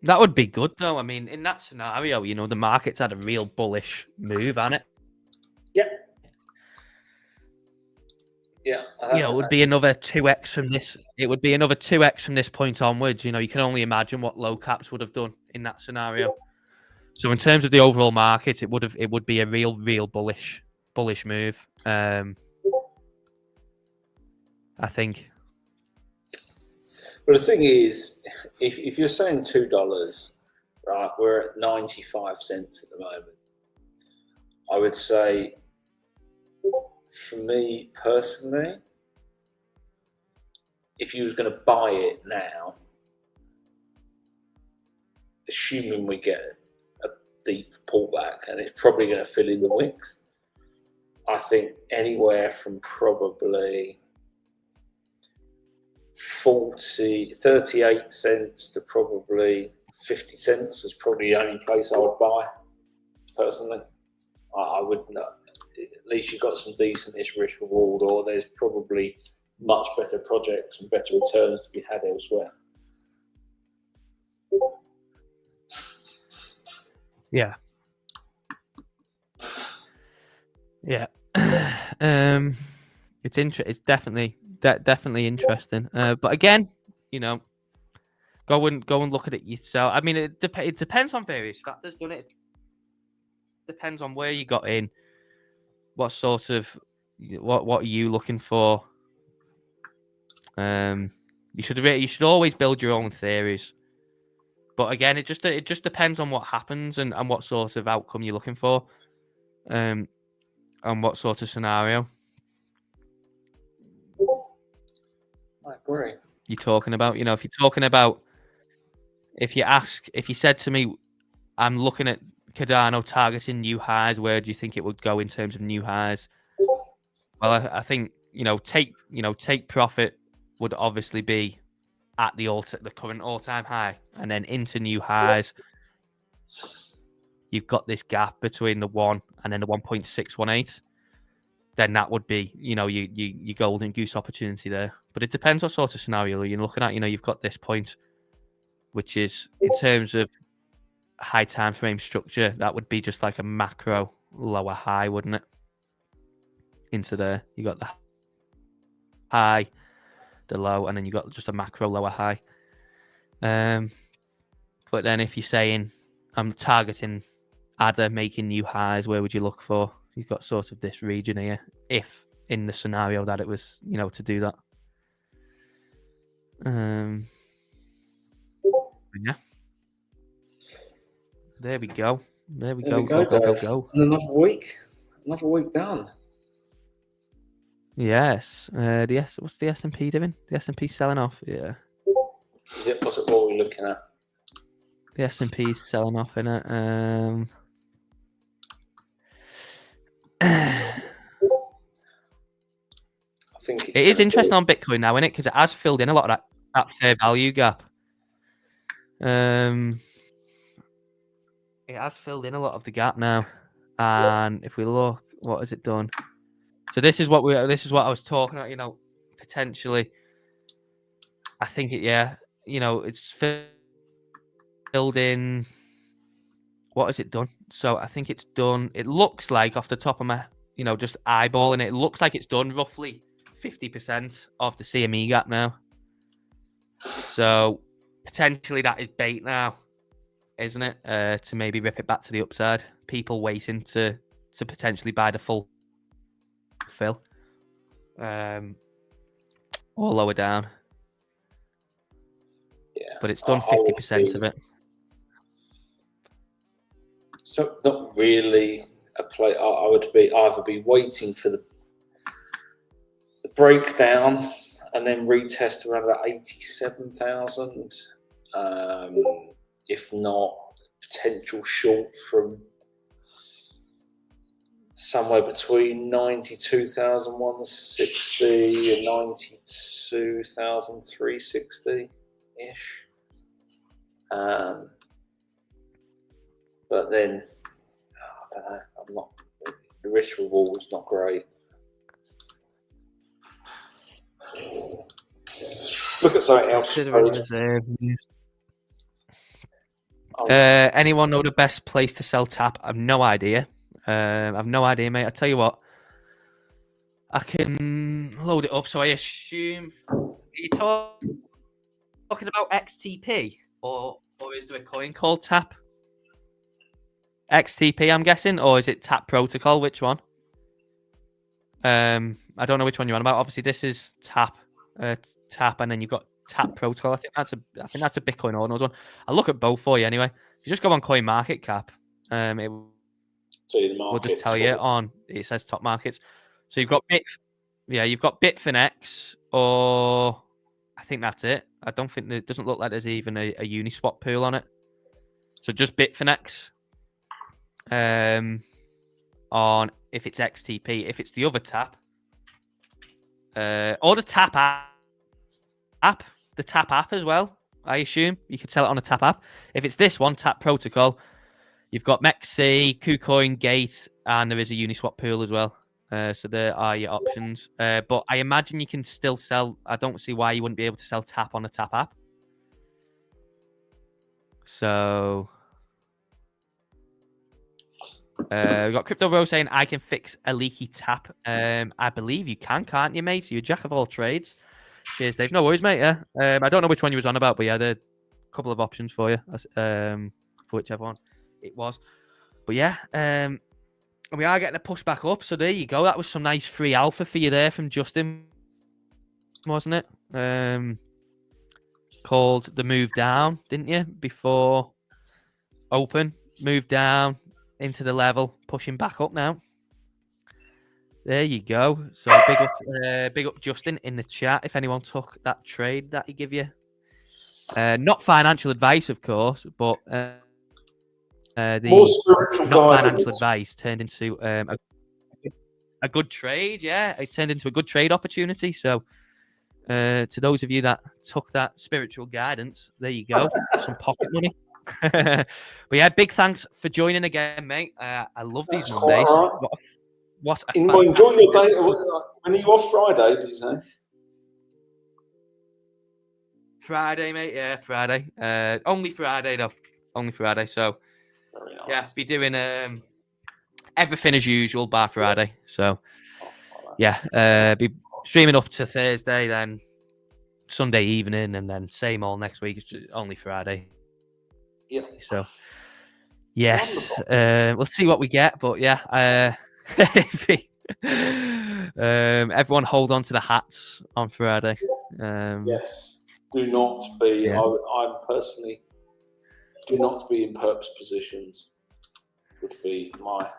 That would be good, though. I mean, in that scenario, the market's had a real bullish move, hasn't it? Yeah. Yeah. It would be another 2x from this. It would be another 2x from this point onwards. You can only imagine what low caps would have done in that scenario. So in terms of the overall market, it would be a real bullish move. I think. But the thing is, if you're saying $2, right? We're at 95 cents at the moment. I would say, for me personally, if you was going to buy it now, assuming we get a deep pullback, and it's probably going to fill in the wicks, I think anywhere from probably 38 cents to probably 50 cents is probably the only place I would buy, personally. I would not. At least you've got some decent-ish risk reward, or there's probably much better projects and better returns to be had elsewhere. Yeah. It's definitely interesting. But again, go and look at it yourself. I mean, it depends on various factors, doesn't it? Depends on where you got in, what sort of what are you looking for. You should always build your own theories, but again, it just depends on what happens and what sort of outcome you're looking for, and what sort of scenario I agree. you're talking about. If you said to me, I'm looking at Cardano targeting new highs, where do you think it would go in terms of new highs? Well, I think take profit would obviously be at the current all-time high, and then into new highs. You've got this gap between the 1 and then the 1.618. Then that would be your golden goose opportunity there. But it depends what sort of scenario you're looking at. You've got this point, which is in terms of high time frame structure, that would be just like a macro lower high, wouldn't it? Into there, you got the high, the low, and then you got just a macro lower high. But then if you're saying I'm targeting ADA making new highs, where would you look for? You've got sort of this region here, if in the scenario that it was to do that. Yeah. There we go. There we go. Go. And another week done. Yes. What's the S&P doing? The S&P selling off. Yeah. What are we looking at? The S&P's selling off, innit? I think it is interesting on Bitcoin now, innit? Because it has filled in a lot of that fair value gap. It has filled in a lot of the gap now, and if we look, what has it done? So this is what I was talking about. Potentially, I think it's filled in. What has it done? So I think it's done. It looks like off the top of my, just eyeballing it, it looks like it's done roughly 50% of the CME gap now. So potentially that is bait now, isn't it? To maybe rip it back to the upside. People waiting to potentially buy the full fill, or lower down. Yeah, but it's done 50% of it. So not really a play. I would either be waiting for the breakdown and then retest around about 87,000. If not, potential short from somewhere between 92,160 and 92,360 ish. But then I don't know. The risk reward was not great. Look at something else. Anyone know the best place to sell tap? I've no idea. I've no idea, mate. I tell you what, I can load it up. So I assume you're talking about XTP, or is there a coin called Tap? XTP, I'm guessing, or is it Tap Protocol? Which one? I don't know which one you're on about. Obviously, this is Tap, and then you've got Tap Protocol. I think that's a Bitcoin ordinals one. I'll look at both for you anyway, you just go on Coin Market Cap, it So the will just markets tell you on. It says top markets. So you've got you've got Bitfinex, or I think that's it. I don't think it doesn't look like there's even a Uniswap pool on it. So just Bitfinex. On if it's XTP, if it's the other tap, or the tap app, the tap app as well. I assume you could sell it on a tap app. If it's this one, Tap Protocol, you've got MEXC, KuCoin, Gate, and there is a Uniswap pool as well. So there are your options. But I imagine you can still sell. I don't see why you wouldn't be able to sell tap on a tap app. So we've got Crypto Bro saying I can fix a leaky tap. I believe you can, can't you, mate? So you're jack of all trades. Cheers, Dave. No worries, mate. Yeah. I don't know which one you was on about, but yeah, there are a couple of options for you, for whichever one it was. But yeah, we are getting a push back up. So there you go. That was some nice free alpha for you there from Justin, wasn't it? Called the move down, didn't you? Before open, move down into the level, pushing back up now. There you go. So big up Justin in the chat. If anyone took that trade that he gave you, not financial advice, of course, but the more spiritual not guidance. financial advice turned into a good trade. Yeah, it turned into a good trade opportunity. So to those of you that took that spiritual guidance, there you go, some pocket money. But yeah, big thanks for joining again, mate. I love these Mondays. Right. What a Enjoy your day. fantastic- When are you off Friday, did you say? Friday, mate. Yeah, Friday. Only Friday though. Only Friday. So Very nice. yeah, be doing everything as usual bar Friday. So yeah, be streaming up to Thursday, then Sunday evening, and then same all next week. It's just only Friday. Yeah. So yes, we'll see what we get, but yeah, everyone hold on to the hats on Friday. Yes. Do not be. Yeah. I personally do not be in perps positions. Would be my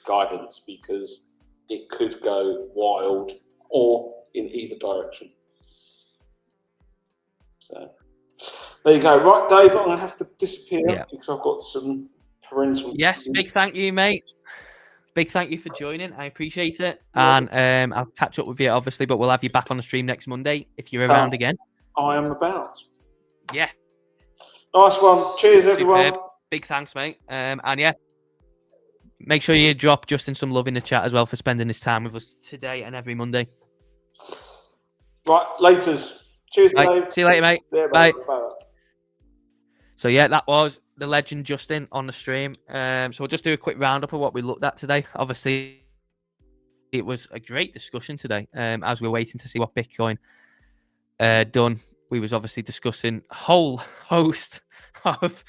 guidance, because it could go wild or in either direction. So there you go. Right, Dave, I'm going to have to disappear because I've got some parental. Yes, big thank you, mate. Big thank you for joining. I appreciate it. And I'll catch up with you, obviously, but we'll have you back on the stream next Monday if you're around again. I am about. Yeah. Nice one. Cheers, everyone. Superb. Big thanks, mate. And yeah, make sure you drop Justin some love in the chat as well for spending this time with us today and every Monday. Right, laters. Cheers, Dave. See you later, mate. Yeah, bye. Bye. So yeah, that was the legend Justin on the stream. So we'll just do a quick roundup of what we looked at today. Obviously, it was a great discussion today. As we're waiting to see what Bitcoin done, we was obviously discussing a whole host of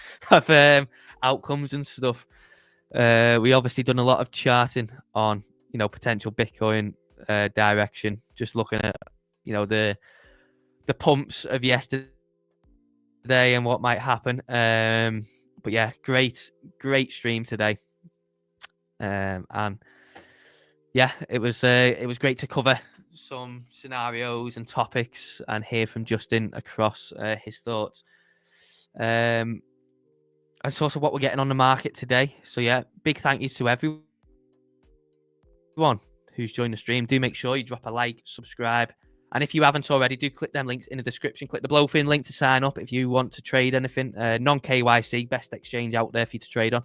outcomes and stuff. We obviously done a lot of charting on potential Bitcoin direction, just looking at the pumps of yesterday and what might happen. But yeah, great stream today. And yeah, it was great to cover some scenarios and topics and hear from Justin across his thoughts. And it's also what we're getting on the market today. So yeah, big thank you to everyone who's joined the stream. Do make sure you drop a like, subscribe, and if you haven't already, do click them links in the description. Click the BLOFIN link to sign up if you want to trade anything. Non-KYC, best exchange out there for you to trade on.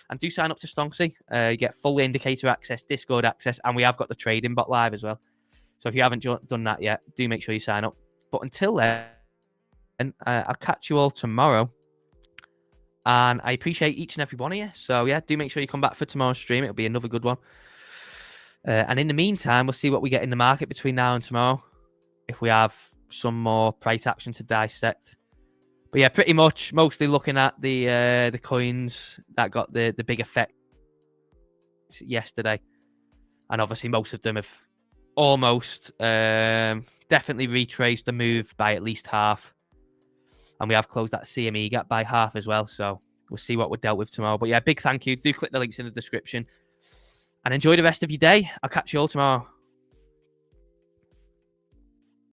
And do sign up to Stonksy. You get full indicator access, Discord access, and we have got the trading bot live as well. So if you haven't done that yet, do make sure you sign up. But until then, I'll catch you all tomorrow. And I appreciate each and every one of you. So yeah, do make sure you come back for tomorrow's stream. It'll be another good one. And in the meantime, we'll see what we get in the market between now and tomorrow, if we have some more price action to dissect. But yeah, pretty much mostly looking at the coins that got the big effect yesterday. And obviously most of them have almost definitely retraced the move by at least half. And we have closed that CME gap by half as well. So we'll see what we're dealt with tomorrow. But yeah, big thank you. Do click the links in the description and enjoy the rest of your day. I'll catch you all tomorrow.